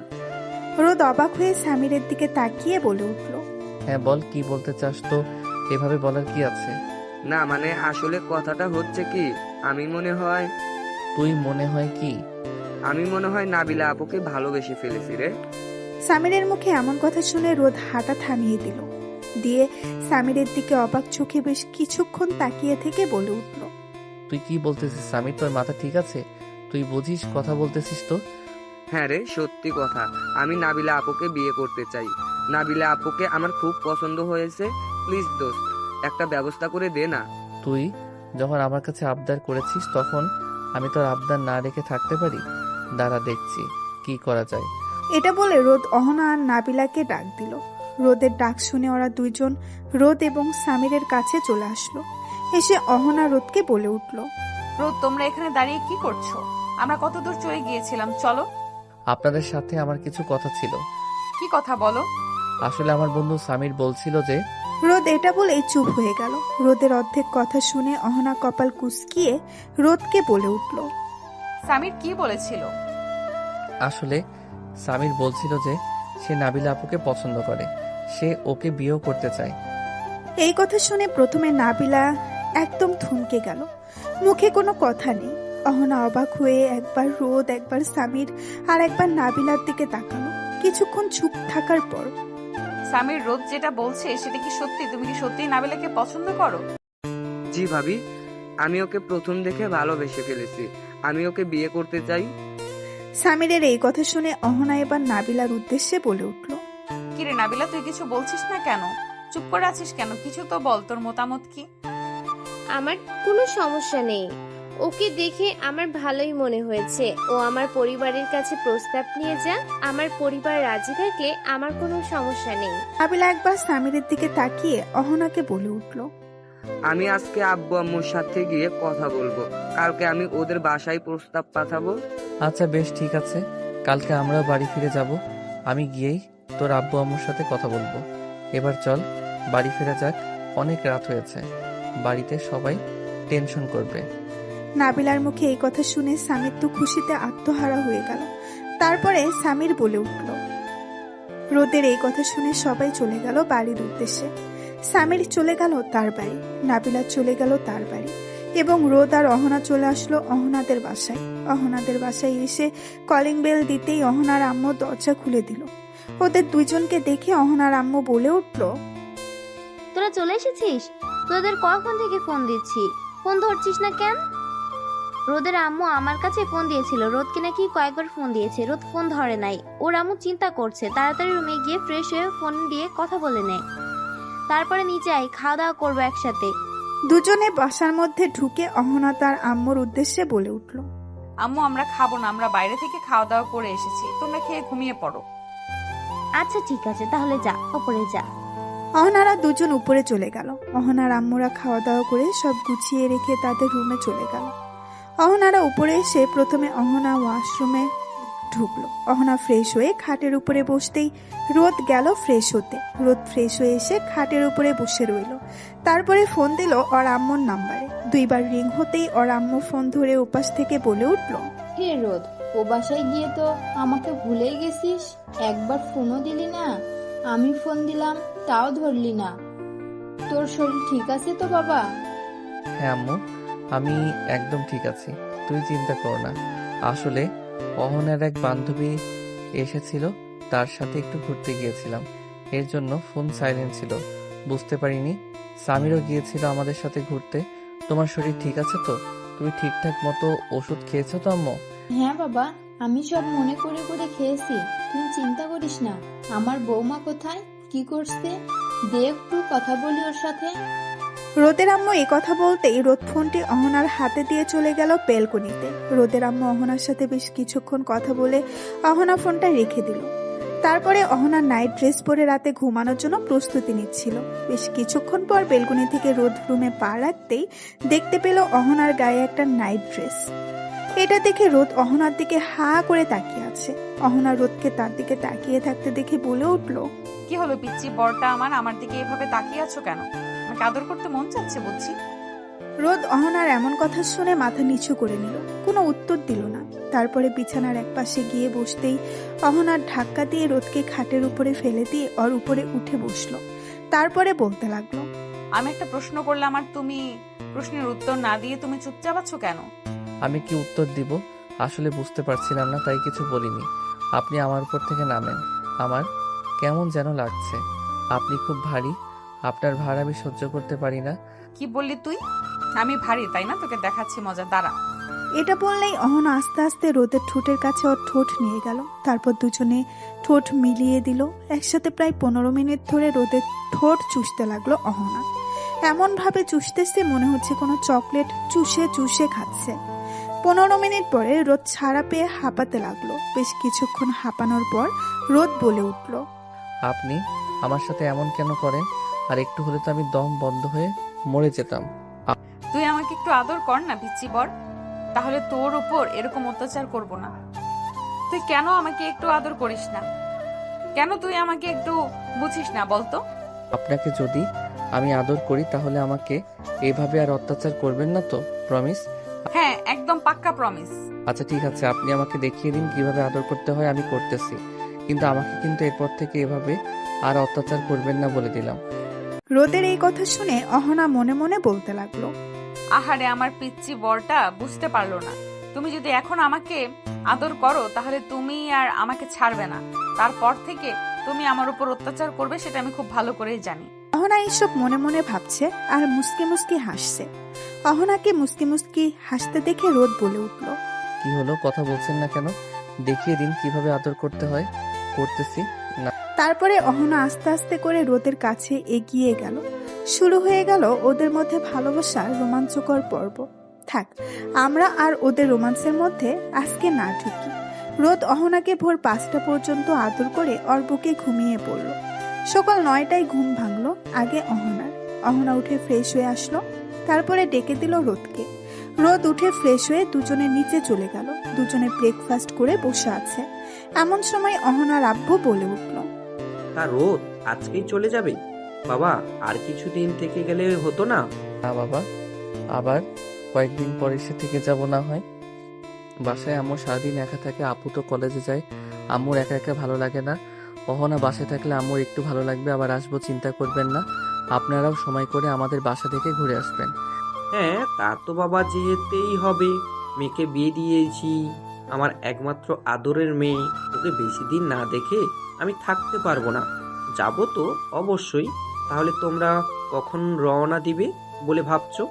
C: রোদ অবাক হয়ে সামিরের দিকে তাকিয়ে বলে উঠল,
B: হ্যাঁ বল, কি বলতে চাস? তো এভাবে বলার কি আছে?
J: না মানে আসলে কথাটা হচ্ছে কি, আমি মনে হয়
B: কি?
J: আমি মনে হয় নাবিলা আপুকে ভালোবেসে ফেলেছি রে।
C: সামিরের মুখে এমন কথা শুনে রোদ হাঁটা থামিয়ে দিল। দিয়ে সামিরের দিকে অবাক চোখে বেশ কিছুক্ষণ তাকিয়ে থেকে বলে উঠল,
B: তুই কি বলতেছিস সামির? তোর মাথা ঠিক আছে? তুই বুঝিস কথা বলতেছিস তো?
J: হ্যাঁ রে, সত্যি কথা, আমি নাবিলা আপুকে বিয়ে করতে চাই। নাবিলা আপুকে আমার খুব পছন্দ হয়েছে। প্লিজ দোস্ত, একটা ব্যবস্থা করে দে না।
B: তুই যখন আমার কাছে আবদার করেছিস, তখন আমি তোর আবদার না রেখে থাকতে পারি? দাঁড়া, দেখছি কি করা যায়।
C: এটা বলে রোদ অহনা আর নাবিলাকে ডাক দিল। রোদের ডাক শুনে ওরা দুইজন রোদ এবং সামিরের কাছে চলে আসলো। এসে অহনা রোদকে বলে উঠল,
A: রোদ, তোমরা এখানে দাঁড়িয়ে কি করছো? আমরা কত দূর চলে গিয়েছিলাম, চলো।
B: আপনাদের সাথে আমার কিছু কথা ছিল।
A: কি কথা বলো?
B: আসলে আমার বন্ধু সামির বলছিল যে।
C: রোদ এটা বলেই চুপ হয়ে গেল। রোদের অর্ধেক কথা শুনে অহনা কপাল কুঁচকিয়ে রোদকে বলে উঠল,
A: সামির কি বলেছিল?
B: আসলে সামির বলছিল যে সে নাবিলা আপুকে পছন্দ করে, সে ওকে বিয়েও করতে চায়।
C: এই কথা শুনে প্রথমে নাবিলা একদম থমকে গেল। মুখে কোনো কথা নেই। অহনা অবাক হয়ে একবার রোদ, একবার সামির আর একবার নাবিলার দিকে তাকালো। কিছুক্ষণ চুপ থাকার পর,
A: সামির, রোদ যেটা বলছে সেটা কি সত্যি? তুমি কি সত্যি নাবিলাকে পছন্দ করো?
J: জি ভাবি, আমি ওকে প্রথম দেখে ভালোবেসে ফেলেছি। আমি ওকে বিয়ে করতে চাই।
C: সামিরের এই কথা শুনে অহনা এবার নাবিলার উদ্দেশ্যে বলে উঠল।
A: কিরে নাবিলা, তুই কিছু বলছিস না কেন? চুপ করে আছিস কেন? কিছু তো বল, তোর মতামত কি?
K: আমার কোনো সমস্যা নেই, ওকে দেখে আমার ভালোই মনে হয়েছে। ও আমার পরিবারের কাছে প্রস্তাব নিয়ে যা, আমার পরিবার রাজি থাকলে আমার কোনো সমস্যা নেই।
C: নাবিলা একবার সামিরের দিকে তাকিয়ে অহনাকে বলে উঠল।
J: আমি আজকে আব্বু আম্মুর সাথে গিয়ে কথা বলবো, কালকে আমি ওদের বাসায় প্রস্তাব পাঠাবো।
B: আচ্ছা বেশ, ঠিক আছে, কালকে আমরাও বাড়ি ফিরে যাব। আমি গিয়েই তোর আব্বু আম্মুর সাথে কথা বলবো। এবার চল বাড়ি ফেরা যাক, অনেক রাত হয়েছে, বাড়িতে সবাই টেনশন করবে।
C: নাবিলার মুখে এই কথা শুনে সামির তো খুশিতে আত্মহারা হয়ে গেল। তারপরে সামির বলে উঠল। রোদের এই কথা শুনে সবাই চলে গেল বাড়ির উদ্দেশ্যে। সামির চলে গেল তার বাড়ি, নাবিলা চলে গেল তার বাড়ি, এবং রোদ আর অহনা চলে আসলো অহনাদের বাসায়। অহনাদের বাসায় এসে কলিং বেল দিতেই অহনার আম্মু দরজা খুলে দিল। ওদের দুইজনকে দেখে অহনার আম্মু বলে উঠল।
L: তোরা চলে এসেছিস? তোদের কখন থেকে ফোন দিচ্ছি, ফোন ধরছিস না কেন? রোদের আম্মু আমার কাছে ফোন দিয়েছিল, রোদকে নাকি কয়েকবার ফোন দিয়েছে, রোদ ফোন ধরে নাই। ওর আম্মু চিন্তা করছে, তাড়াতাড়ি রুমে গিয়ে ফ্রেশ হয়ে ফোন দিয়ে কথা বলে নে, তারপরে নিচে আয়, খাওয়া দাওয়া করবো একসাথে।
C: দুজনে বাসার মধ্যে ঢুকে অহনা তার আম্মুর উদ্দেশ্যে বলে উঠল।
A: আম্মু, আমরা খাবো না, আমরা বাইরে থেকে খাওয়া দাওয়া করে এসেছি, তোমরা খেয়ে ঘুমিয়ে পড়ো।
L: আচ্ছা ঠিক আছে, তাহলে যা, ওপরে যা।
C: অহনারা দুজন উপরে চলে গেল। অহনার আম্মুরা খাওয়া দাওয়া করে সব গুছিয়ে রেখে তাদের রুমে চলে গেল। অহনারা উপরে এসে প্রথমে অহনা ওয়াশরুমে ঢুকলো। অহনা ফ্রেশ হয়ে খাটের উপরে বসতেই রোদ গেল ফ্রেশ হতে। রোদ ফ্রেশ হয়ে এসে খাটের উপরে বসে রইল। তারপরে ফোন দিল ওর আম্মুর নাম্বারে। দুইবার রিং হতেই ওর আম্মু ফোন ধরে উপাস থেকে বলে উঠল।
E: হে রোদ, ও বাসায় গিয়ে তো আমাকে ভুলেই গেছিস, একবার ফোনও দিলি না। আমি ফোন দিলাম তাও ধরলি না। তোর শরীর ঠিক আছে তো বাবা?
B: হ্যাঁ আম্মু, আমি একদম ঠিক আছি, তুই চিন্তা কর না। আসলে অহনার এক বান্ধবী এসেছিল, তার সাথে একটু ঘুরতে গিয়েছিলাম, এর জন্য ফোন সাইলেন্ট ছিল, বুঝতে পারিনি। সামিরও গিয়েছিল আমাদের সাথে ঘুরতে। তোমার শরীর ঠিক আছে তো? তুমি ঠিকঠাক মতো ওষুধ খেয়েছো তো আম্মু?
E: হ্যাঁ বাবা, আমি সব মনে করে করে খেয়েছি, তুই চিন্তা করিস না। আমার বৌমা কোথায়, কি করছে? দে একটু কথা বলি ওর সাথে।
C: রোদের আম্মু এই কথা বলতেই রোদ ফোনটি অহনার হাতে দিয়ে চলে গেল বেলকনিতে। রোদের আম্মু অহনার সাথে বেশ কিছুক্ষণ কথা বলে অহনা ফোনটা রেখে দিল। তারপরে অহনা নাইট ড্রেস পরে রাতে ঘুমানোর জন্য প্রস্তুতি নিচ্ছিল। বেশ কিছুক্ষণ পর বেলকনি থেকে রোদ রুমে পা রাখতেই দেখতে পেল অহনার গায়ে একটা নাইট ড্রেস। এটা দেখে রোদ অহনার দিকে হা করে তাকিয়ে আছে। অহনা রোদকে তার দিকে তাকিয়ে থাকতে দেখে বলে উঠল।
A: কি হলো পিচ্চি বরটা আমার দিকে এভাবে তাকিয়ে আছো কেন? আমাকে আদর করতে মন চাচ্ছে বুঝছি।
C: রোদ অহনার এমন কথা শুনে মাথা নিচু করে নিল, কোনো উত্তর দিল না। তারপরে বিছানার এক পাশে গিয়ে বসতেই অহনার ধাক্কা দিয়ে রোদকে খাটের উপরে ফেলে দিয়ে ওর উপরে উঠে বসলো। তারপরে বলতে লাগলো।
A: আমি একটা প্রশ্ন করলাম আর তুমি প্রশ্নের উত্তর না দিয়ে তুমি চুপচাপ আছো কেন?
B: আমি কি উত্তর দিব আসলে বুঝতে পারছিলাম না, তাই কিছু বলিনি। আপনি আমার উপর থেকে নামেন, আমার কেমন যেন লাগছে। আপনি খুব ভারী, আপনার ভার আমি সহ্য করতে পারি না।
A: কি বললি তুই? আমি ভারী তাই না? তোকে দেখাচ্ছি মজা, দাঁড়া।
C: এটা বললেই অহনা আস্তে আস্তে রোদের ঠোঁটের কাছে ওর ঠোঁট নিয়ে গেল। তারপর দুজনে ঠোঁট মিলিয়ে দিল। একসাথে প্রায় 15 মিনিট ধরে রোদের ঠোঁট চুষতে লাগলো অহনা। এমন ভাবে চুষতেছে মনে হচ্ছে কোনো চকলেট চুষে চুষে খাচ্ছে। 15 মিনিট পরে রোদ ছাড়া পেয়ে হাঁপাতে লাগলো। বেশ কিছুক্ষণ হাঁপানোর পর রোদ বলে উঠল।
B: আপনি আমার সাথে এমন কেন করেন? আর একটু হলে তো আমি দম বন্ধ হয়ে মরে যেতাম।
A: তুই আমাকে একটু আদর কর না পিচ্চি বর, তাহলে তোর উপর এরকম অত্যাচার করব না। তুই কেন আমাকে একটু আদর করিস না? কেন তুই আমাকে একটু বুঝিস না বলতো?
B: আপনাকে যদি আমি আদর করি তাহলে আমাকে এভাবে আর অত্যাচার করবেন না তো? প্রমিস?
A: হ্যাঁ, একদম পাক্কা প্রমিস।
B: আচ্ছা ঠিক আছে, আপনি আমাকে দেখিয়ে দিন কিভাবে আদর করতে হয়, আমি করতেছি। কিন্তু আমাকে কিন্তু এরপর থেকে এভাবে আর অত্যাচার করবেন না বলে দিলাম।
C: রোদের এই কথা শুনে অহনা মনে মনে বলতে লাগলো।
A: আহারে, আমার পিচ্চি বরটা বুঝতে পারলো না। তুমি যদি এখন আমাকে আদর করো তাহলে তুমি আর আমাকে ছাড়বে না। তারপর থেকে তুমি আমার উপর অত্যাচার করবে, সেটা আমি খুব ভালো করেই জানি।
C: অহনা এইসব মনে মনে ভাবছে আর মুস্কি মুস্কি হাসছে। অহনাকে মুস্কি মুস্কি হাসতে দেখে রোদ বলে উঠল।
B: কি হলো, কথা বলছেন না কেন? দেখিয়ে দিন কিভাবে আদর করতে হয়। করতেছি। না,
C: তারপরে অহনা আস্তে আস্তে করে রোদের কাছে এগিয়ে গেল। শুরু হয়ে গেল ওদের মধ্যে ভালোবাসার রোমাঞ্চকর পর্ব। থাক, আমরা আর ওদের রোমান্সের মধ্যে আজকে না ঢুকি। রোদ অহনাকে ভোর 5টা পর্যন্ত আদর করে ওর বুকে ঘুমিয়ে পড়ল। সকাল 9টায় ঘুম ভাঙলো আগে অহনার। অহনা উঠে ফ্রেশ হয়ে আসলো, তারপরে ডেকে দিল রোদকে। রোদ উঠে ফ্রেশ হয়ে দুজনে নিচে চলে গেল। দুজনে ব্রেকফাস্ট করে বসে আছে। এমন সময় অহনার আব্বু বলে উঠল,
H: তা রোদ আজকেই চলে যাবে? বাবা আর কিছুদিন থেকে গেলে হতো না?
B: না বাবা, আবার কয়েকদিন পরে এসে থেকে যাব না হয়। বাসায় আম্মু সারাদিন একা থাকে, আপু তো কলেজে যায়। আম্মুর একা একা ভালো লাগে না। অহনা বাসায় থাকলে আম্মুর একটু ভালো লাগবে। আবার আসবো, চিন্তা করবেন না। আপনারাও সময় করে আমাদের বাসা থেকে ঘুরে আসবেন।
H: হ্যাঁ, তা তো বাবা যেতেই হবে। মেয়েকে বিয়ে দিয়েছি, আমার একমাত্র আদরের মেয়ে। ওকে বেশি দিন না দেখে আমি থাকতে পারবো না। যাবো তো অবশ্যই। তাহলে তোমরা কখন রওনা দিবে বলে ভাবছো?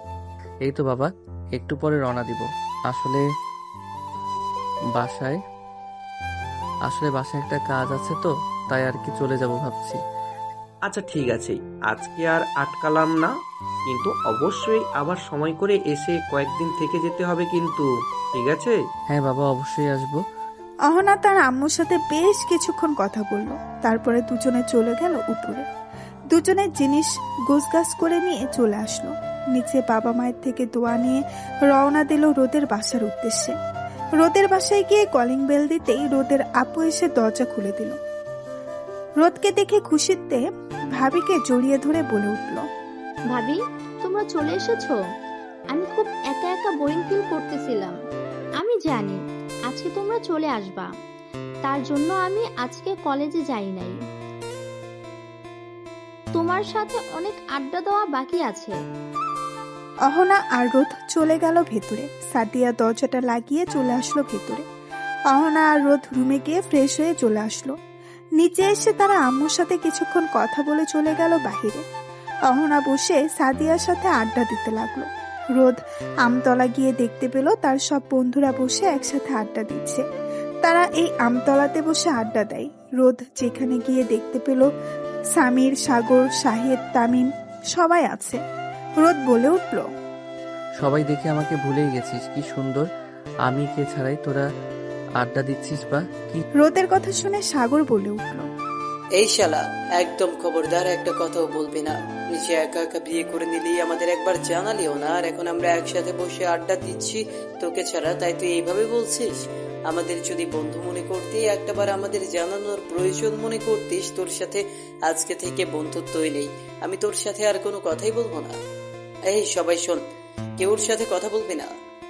B: এই তো বাবা, একটু পরে রওনা দিব। আসলে বাসায় একটা কাজ আছে তো, তাই আর কি চলে যাব ভাবছি।
H: আচ্ছা ঠিক আছে, আজকে আর আটকালাম না, কিন্তু অবশ্যই আবার সময় করে এসে কয়েকদিন থেকে যেতে হবে কিন্তু। ঠিক আছে?
B: হ্যাঁ বাবা, অবশ্যই আসবো।
C: অহনা তার আম্মুর সাথে বেশ কিছুক্ষণ কথা বলল। তারপরে দুজনে চলে গেল উপরে। দুজনের জিনিস গোছগাছ করে নিয়ে চলে আসলো নিচে। বাবা মায়ের থেকে দোয়া নিয়ে রওনা দিল রোদের বাসার উদ্দেশ্যে। রোদের বাসায় গিয়ে কলিং বেল দিতেই রোদের আপু এসে দরজা খুলে দিল। রোদকে দেখে খুশিতে ভাবিকে জড়িয়ে ধরে বলে উঠল,
D: ভাবি, তোমরা চলে এসেছো? আমি খুব একা একা বোরিং ফিল করতেছিলাম। আমি জানি আজকে তোমরা চলে আসবা, তার জন্য আমি আজকে কলেজে যাই নাই। তোমার সাথে অনেক আড্ডা দেওয়া বাকি আছে।
C: অহনা আর রোদ চলে গেল ভেতরে। সাদিয়া দরজাটা লাগিয়ে চলে আসলো ভেতরে। অহনা আর রোদ রুমে গিয়ে ফ্রেশ হয়ে চলে আসলো। নিচে এসে তারা আম্মুর সাথে কিছুক্ষণ কথা বলে চলে গেল বাহিরে। অহনা বসে সাদিয়ার সাথে আড্ডা দিতে লাগলো। রোদ আমতলা গিয়ে দেখতে পেল তার সব বন্ধুরা বসে একসাথে আড্ডা দিচ্ছে। তারা এই আমতলাতে বসে আড্ডা দেয়। রোদ যেখানে গিয়ে দেখতে পেল সামির, সাগর, শাহেদ, তামিম সবাই আছে। রোদ বলে উঠল,
B: সবাই দেখে আমাকে ভুলেই গেছিস। কি সুন্দর আমি কে ছাড়াই তোরা আড্ডা দিচ্ছিস বা কি?
C: রোদের কথা শুনে সাগর বলে উঠল,
M: এই শালা, একদম খবরদার একটা কথাও বলবি না। নিজে একা একা বিয়ে করে নিলি, আমাদের একবার জানালিও না। আর এখন আমরা একসাথে বসে আড্ডা দিচ্ছি তোকে ছাড়া, তাই তুই এইভাবে বলছিস? আমাদের যদি বন্ধু মনে করতি, একটাবার আমাদের জানানোর প্রয়োজন মনে করতিস, তোর সাথে আজকে থেকে বন্ধুত্বই নেই। আমি তোর সাথে আর কোনো কথাই বলবো না। এই সবাই শোন, কেউর সাথে কথা বলবি না।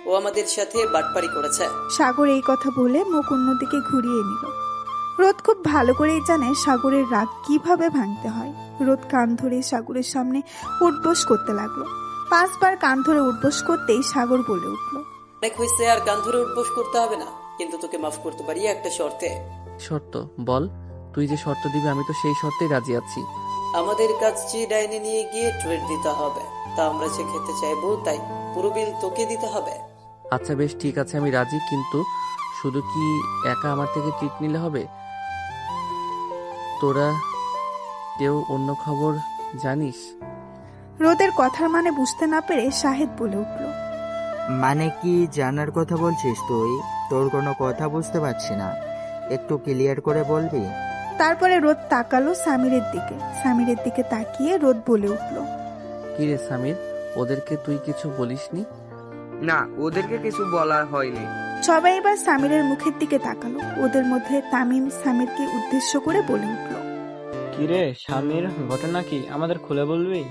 M: ও আমাদের সাথে বাটপারি করেছে।
C: সাগর এই কথা বলে মুখ অন্যদিকে ঘুরিয়ে নিল। রোদ খুব ভালো করেই জানে সাগরের রাগ কিভাবে ভাঙতে হয়। রোদ কান ধরে সাগরের সামনে উঠবোস করতে লাগলো। 5 বার কান ধরে উঠবোস করতেই সাগর বলে উঠল,
M: অনেক হয়েছে, আর কান ধরে উঠবোস করতে হবে না, কিন্তু তোকে মাফ করতে পারি একটা শর্তে।
B: শর্ত বল, তুই যে শর্ত দিবি আমি তো সেই শর্তেই রাজি আছি।
M: আমাদের কাছে ডাইনে নিয়ে গিয়ে ট্রিট দিতে হবে। তা আমরা যে খেতে চাইবো, তাই পুরো বিল তোকে দিতে হবে।
B: আচ্ছা বেশ, ঠিক আছে, আমি রাজি। কিন্তু শুধু কি একা আমার থেকে ট্রিট নিলে হবে? তোরা কেউ অন্য খবর জানিস?
C: রোদের কথার মানে বুঝতে না পেরে শাহেদ বলে উঠল,
N: মানে কি জানার কথা বলছিস তুই? তোর কোনো কথা বুঝতে পারছি না, একটু ক্লিয়ার করে বলবি?
C: তারপরে রোদ তাকালো সামিরের দিকে। সামিরের দিকে তাকিয়ে রোদ বলে উঠল,
B: কি রে সামির, ওদেরকে তুই কিছু বলিসনি?
J: না, ওদেরকে কিছু বলা হয়নি।
C: সবাই এবার সামিরের মুখের দিকে তাকালো। ওদের মধ্যে তামিম সামিরকে উদ্দেশ্য করে বলে উঠল,
O: কিরে সামির, ঘটনা কি আমাদের খুলে বলবি?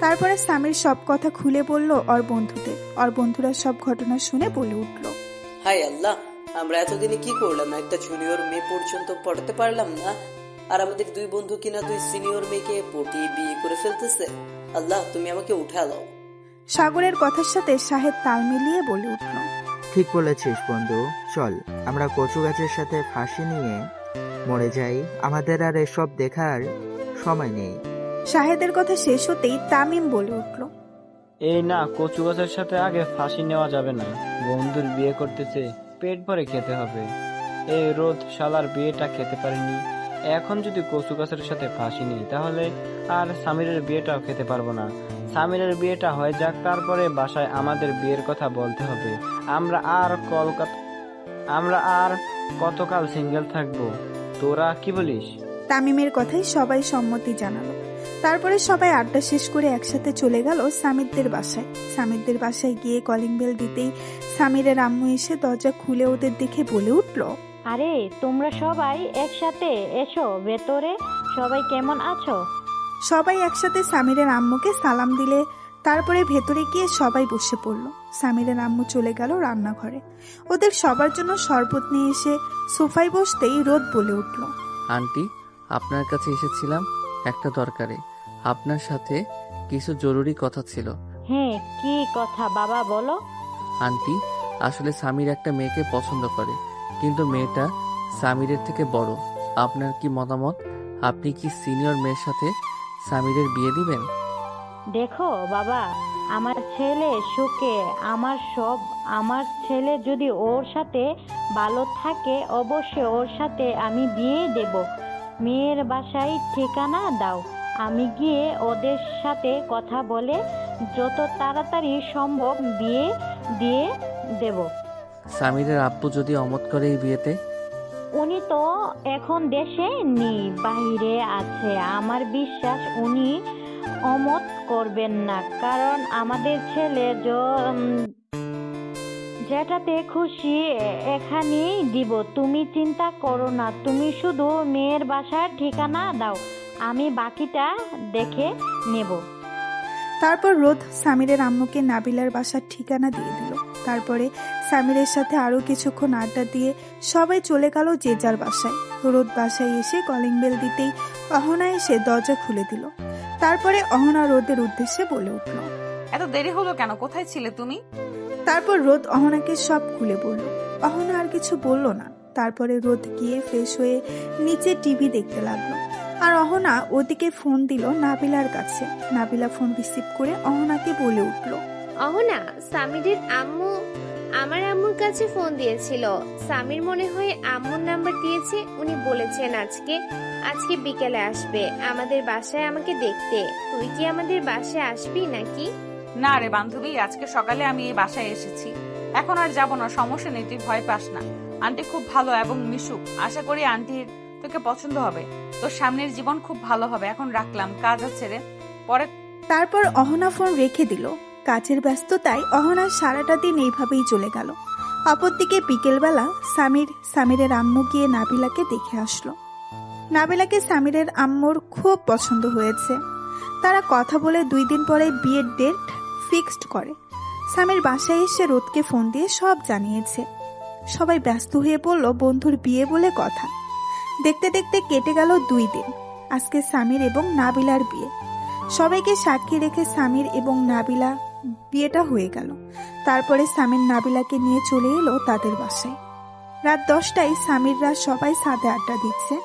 C: তারপরে সামির সব কথা খুলে বলল ওর বন্ধুদের। ওর বন্ধুরা সব ঘটনা শুনে বলে উঠল,
M: হাই আল্লাহ, আমরা এতদিনে কি করলাম? একটা জুনিয়র মেয়ে পর্যন্ত পড়াতে পারলাম না, আর আমাদের 2 বন্ধু কিনা 2 সিনিয়র মেয়েকে পটিয়ে বিয়ে করে ফেলতেছে। আল্লাহ, তুমি আমাকে উঠা দাও।
C: সাগরের কথার সাথে শাহেদ তাল মিলিয়ে বলে উঠল,
N: ঠিক বলেছিস বন্ধু, চল আমরা কচু গাছের সাথে ফাঁসি নিয়ে মরে যাই। আমাদের আর এসব দেখার সময় নেই।
C: শাহেদের কথা শেষ হতেই তামিম বলে উঠল,
O: এই না, কচু গাছের সাথে আগে ফাঁসি নেওয়া যাবে না। বন্ধুর বিয়ে করতেছে, পেট ভরে খেতে হবে। এই রোদ শালার বিয়েটা খেতে পারিনি, এখন যদি কচু গাছের সাথে ফাঁসি নিই তাহলে আর সামিরের বিয়েটাও খেতে পারবো না। সামিরের বিয়েটা হয়ে যাক, তারপরে বাসায় আমাদের বিয়ের কথা বলতে হবে। আমরা আর কতকাল সিঙ্গেল থাকবো, তোরা কি বলিস?
C: তামিমের কথাই সবাই সম্মতি জানালো। তারপরে সবাই আড্ডা শেষ করে একসাথে চলে গেল সামিরদের বাসায়। সামিরদের বাসায় গিয়ে কলিং বেল দিতেই সামিরের আম্মু এসে দরজা খুলে ওদের দেখে বলে উঠলো,
L: আরে তোমরা সবাই একসাথে এসো ভেতরে, সবাই কেমন আছো?
C: সবাই একসাথে সামিরের আম্মুকে সালাম দিলে তারপরে ভেতরে গিয়ে সবাই বসে পড়ল। সামিরের আম্মু চলে গেল রান্নাঘরে। ওদের সবার জন্য শরবত নিয়ে এসে সোফায় বসতেই রোদ বলে উঠল,
B: আন্টি, আপনার কাছে এসেছিলাম একটা দরকারে। আপনার সাথে কিছু জরুরি কথা ছিল।
L: হ্যাঁ, কি কথা বাবা বলো।
B: আন্টি, আসলে সামির একটা মেয়েকে পছন্দ করে, কিন্তু মেয়েটা সামিরের থেকে বড়। আপনার কি মতামত? আপনি কি সিনিয়র মেয়ের সাথে সামিরের বিয়ে দিবেন?
L: দেখো বাবা, আমার ছেলে সুখে আমার সব। আমার ছেলে যদি ওর সাথে ভালো থাকে অবশ্যই ওর সাথে আমি বিয়ে দেব। মেয়ের বাসায় ঠিকানা দাও, আমি গিয়ে ওদের সাথে কথা বলে যত তাড়াতাড়ি সম্ভব বিয়ে দিয়ে দেব।
B: সামিরের আব্বু যদি অমত করে এই বিয়েতে?
L: উনি তো এখন দেশে নেই, বাইরে আছে। আমার বিশ্বাস উনি অমত করবেন না, কারণ আমাদের ছেলে যেটাতে খুশি এখানেই দিব। তুমি চিন্তা করো না, তুমি শুধু মেয়ের বাসার ঠিকানা দাও, আমি বাকিটা দেখে নেব।
C: তারপর রোদ সামিরের আম্মুকে নাবিলার বাসার ঠিকানা দিয়ে দিল। তারপরে সামিরের সাথে আরো কিছুক্ষণ আড্ডা দিয়ে সবাই চলে গেল যে যার বাসায়। রোদ বাসায় এসে কলিং বেল দিতেই অহনা এসে দরজা খুলে দিল। তারপরে অহনা রোদের উদ্দেশ্যে বলে উঠল,
A: এত দেরি হলো কেন? কোথায় ছিলে তুমি?
C: তারপর রোদ অহনাকে সব খুলে বলল। অহনা আর কিছু বলল না। তারপরে রোদ গিয়ে ফ্রেশ হয়ে নিচে টিভি দেখতে লাগলো। আর অহনা ওদিকে ফোন দিল নাবিলার কাছে। নাবিলা ফোন রিসিভ করে অহনাকে বলে উঠল,
K: অহনা, সামিরের আম্মু আমার আম্মুর কাছে ফোন দিয়েছিল। সামির মনে হয় আম্মুর নাম্বার দিয়েছে। উনি বলেছেন আজকে বিকেলে আসবে আমাদের বাসায় আমাকে দেখতে। তুই কি আমাদের বাসায় আসবি নাকি?
A: না রে বান্ধবী, আজকে সকালে আমি এই বাসায় এসেছি, এখন আর যাব না। সমস্যা নেই, তুই ভয় পাস না। আন্টি খুব ভালো এবং মিশুক। আশা করি আন্টির তোকে পছন্দ হবে। তোর সামনের জীবন খুব ভালো হবে। এখন রাখলাম, কাজ আছে রে, পরে।
C: তারপর অহনা ফোন রেখে দিল। কাজের ব্যস্ততায় অহনা সারাটা দিন এইভাবেই চলে গেল। অপরদিকে বিকেলবেলা সামিরের আম্মু গিয়ে নাবিলাকে দেখে আসলো। নাবিলাকে সামিরের আম্মুর খুব পছন্দ হয়েছে। তারা কথা বলে 2 দিন পরে বিয়ের ডেট ফিক্সড করে। সামির বাসায় এসে রোদকে ফোন দিয়ে সব জানিয়েছে। সবাই ব্যস্ত হয়ে পড়ল বন্ধুর বিয়ে বলে কথা। দেখতে দেখতে কেটে গেল 2 দিন। আজকে সামির এবং নাবিলার বিয়ে। সবাইকে সাক্ষী রেখে সামির এবং নাবিলা বিয়েটা হয়ে গেল। তারপরে সামির নাবিলাকে নিয়ে চলে এলো তাদের বাসায়। রাত 10টায় সামিররা সবাই সাথে আড্ডা দিচ্ছে।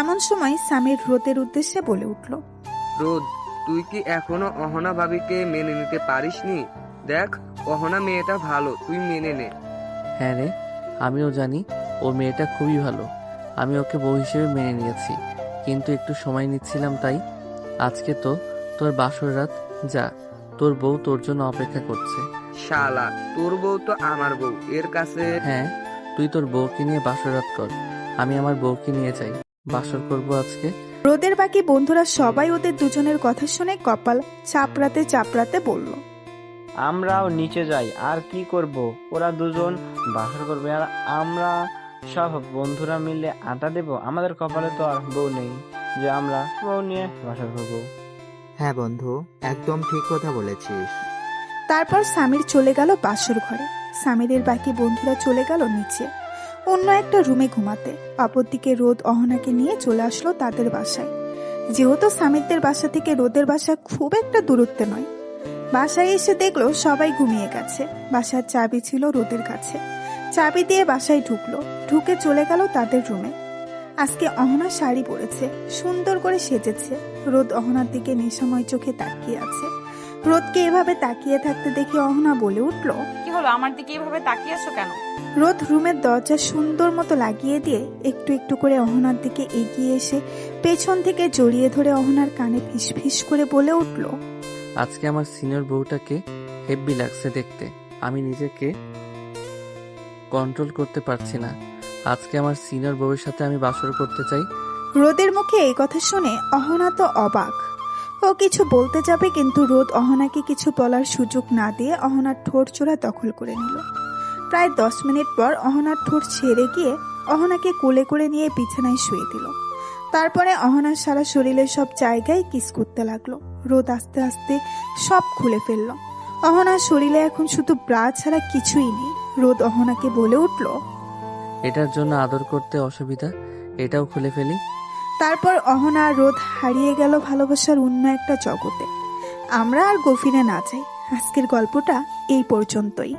C: এমন সময় সামির রোদের উদ্দেশ্যে বলে উঠল,
J: রোদ, তুই কি এখনো অহনা ভাবিকে মেনে নিতে পারিসনি? দেখ, অহনা মেয়েটা ভালো, তুই মেনে নে।
B: হ্যাঁ রে, আমিও জানি ও মেয়েটা খুবই ভালো। আমি ওকে বউ হিসেবে মেনে নিয়েছি, কিন্তু একটু সময় নিচ্ছিলাম তাই। আজকে তো তোর বাসর রাত, যা, তোর বউ তোর জন্য অপেক্ষা করছে।
J: শালা, তোর বউ তো আমার বউ, এর কাছে।
B: হ্যাঁ, তুই তোর বউকে নিয়ে বাসর রাত কর, আমি আমার বউকে নিয়ে যাই, বাসর করবো আজকে।
C: রোদের বাকি বন্ধুরা সবাই ওদের দুজনের কথা শুনে কপাল চাপড়াতে চাপড়াতে বলল,
O: আমরাও নিচে যাই, আর কি করব? ওরা দুজন বাসর করবে আর আমরা সব বন্ধুরা মিলে আড্ডা দেব। আমাদের কপালে তো আর বউ নেই যে আমরা বউ নিয়ে বাসর করবো।
N: হ্যাঁ বন্ধু, একদম ঠিক কথা বলেছিস।
C: তারপর সামির চলে গেল বাসর ঘরে। সামিরের বাকি বন্ধুরা চলে গেল নিচে অন্য একটা রুমে ঘুমাতে। অপরদিকে রোদ অহনাকে নিয়ে চলে আসলো তাদের বাসায়। যেহেতু সামিরদের বাসা থেকে রোদের বাসা খুব একটা দূরত্বে নয়। বাসায় এসে দেখলো সবাই ঘুমিয়ে গেছে। বাসার চাবি ছিল রোদের কাছে। চাবি দিয়ে বাসায় ঢুকে চলে গেল তাদের রুমে। আজকে অহনা শাড়ি পরেছে, সুন্দর করে সেজেছে। রোদ অহনার দিকে নেশাময় চোখে তাকিয়ে আছে। রোদকে এভাবে তাকিয়ে থাকতে দেখে অহনা বলে উঠল।
A: কি হলো, আমার দিকে এভাবে তাকিয়ে আছো কেন?
C: রোদ রুমের দরজা সুন্দর মতো লাগিয়ে দিয়ে একটু একটু করে অহনার দিকে এগিয়ে এসে পেছন থেকে জড়িয়ে ধরে অহনার কানে ফিসফিস করে বলে উঠল।
B: আজকে আমার সিনিয়র বউটাকে হেব্বি লাগছে দেখতে, আমি নিজেকে কন্ট্রোল করতে পারছি না। আজকে আমার সিনিয়র বউয়ের সাথে আমি বাসর করতে চাই।
C: রোদের মুখে এই কথা শুনে অহনা তো অবাক। ও কিছু বলতে যাবে কিন্তু রোদ অহনাকে কিছু বলার সুযোগ না দিয়ে অহনার ঠোঁট জোড়া দখল করে নিল। প্রায় 10 মিনিট পর অহনার ঠোঁট ছেড়ে গিয়ে অহনাকে কোলে করে নিয়ে বিছানায় শুয়ে দিল। তারপরে অহনার সারা শরীরের সব জায়গায় কিস করতে লাগলো। রোদ আস্তে আস্তে সব খুলে ফেলল। অহনার শরীরে এখন শুধু ব্রা ছাড়া কিছুই নেই। রোদ অহনাকে বলে উঠল।
B: এটার জন্য আদর করতে অসুবিধা, এটাও খুলে ফেলি।
C: তারপর অহনা আর রোদ হারিয়ে গেল ভালোবাসার অন্য একটা জগতে। আমরা আর গভীরে না যাই, আজকের গল্পটা এই পর্যন্তই।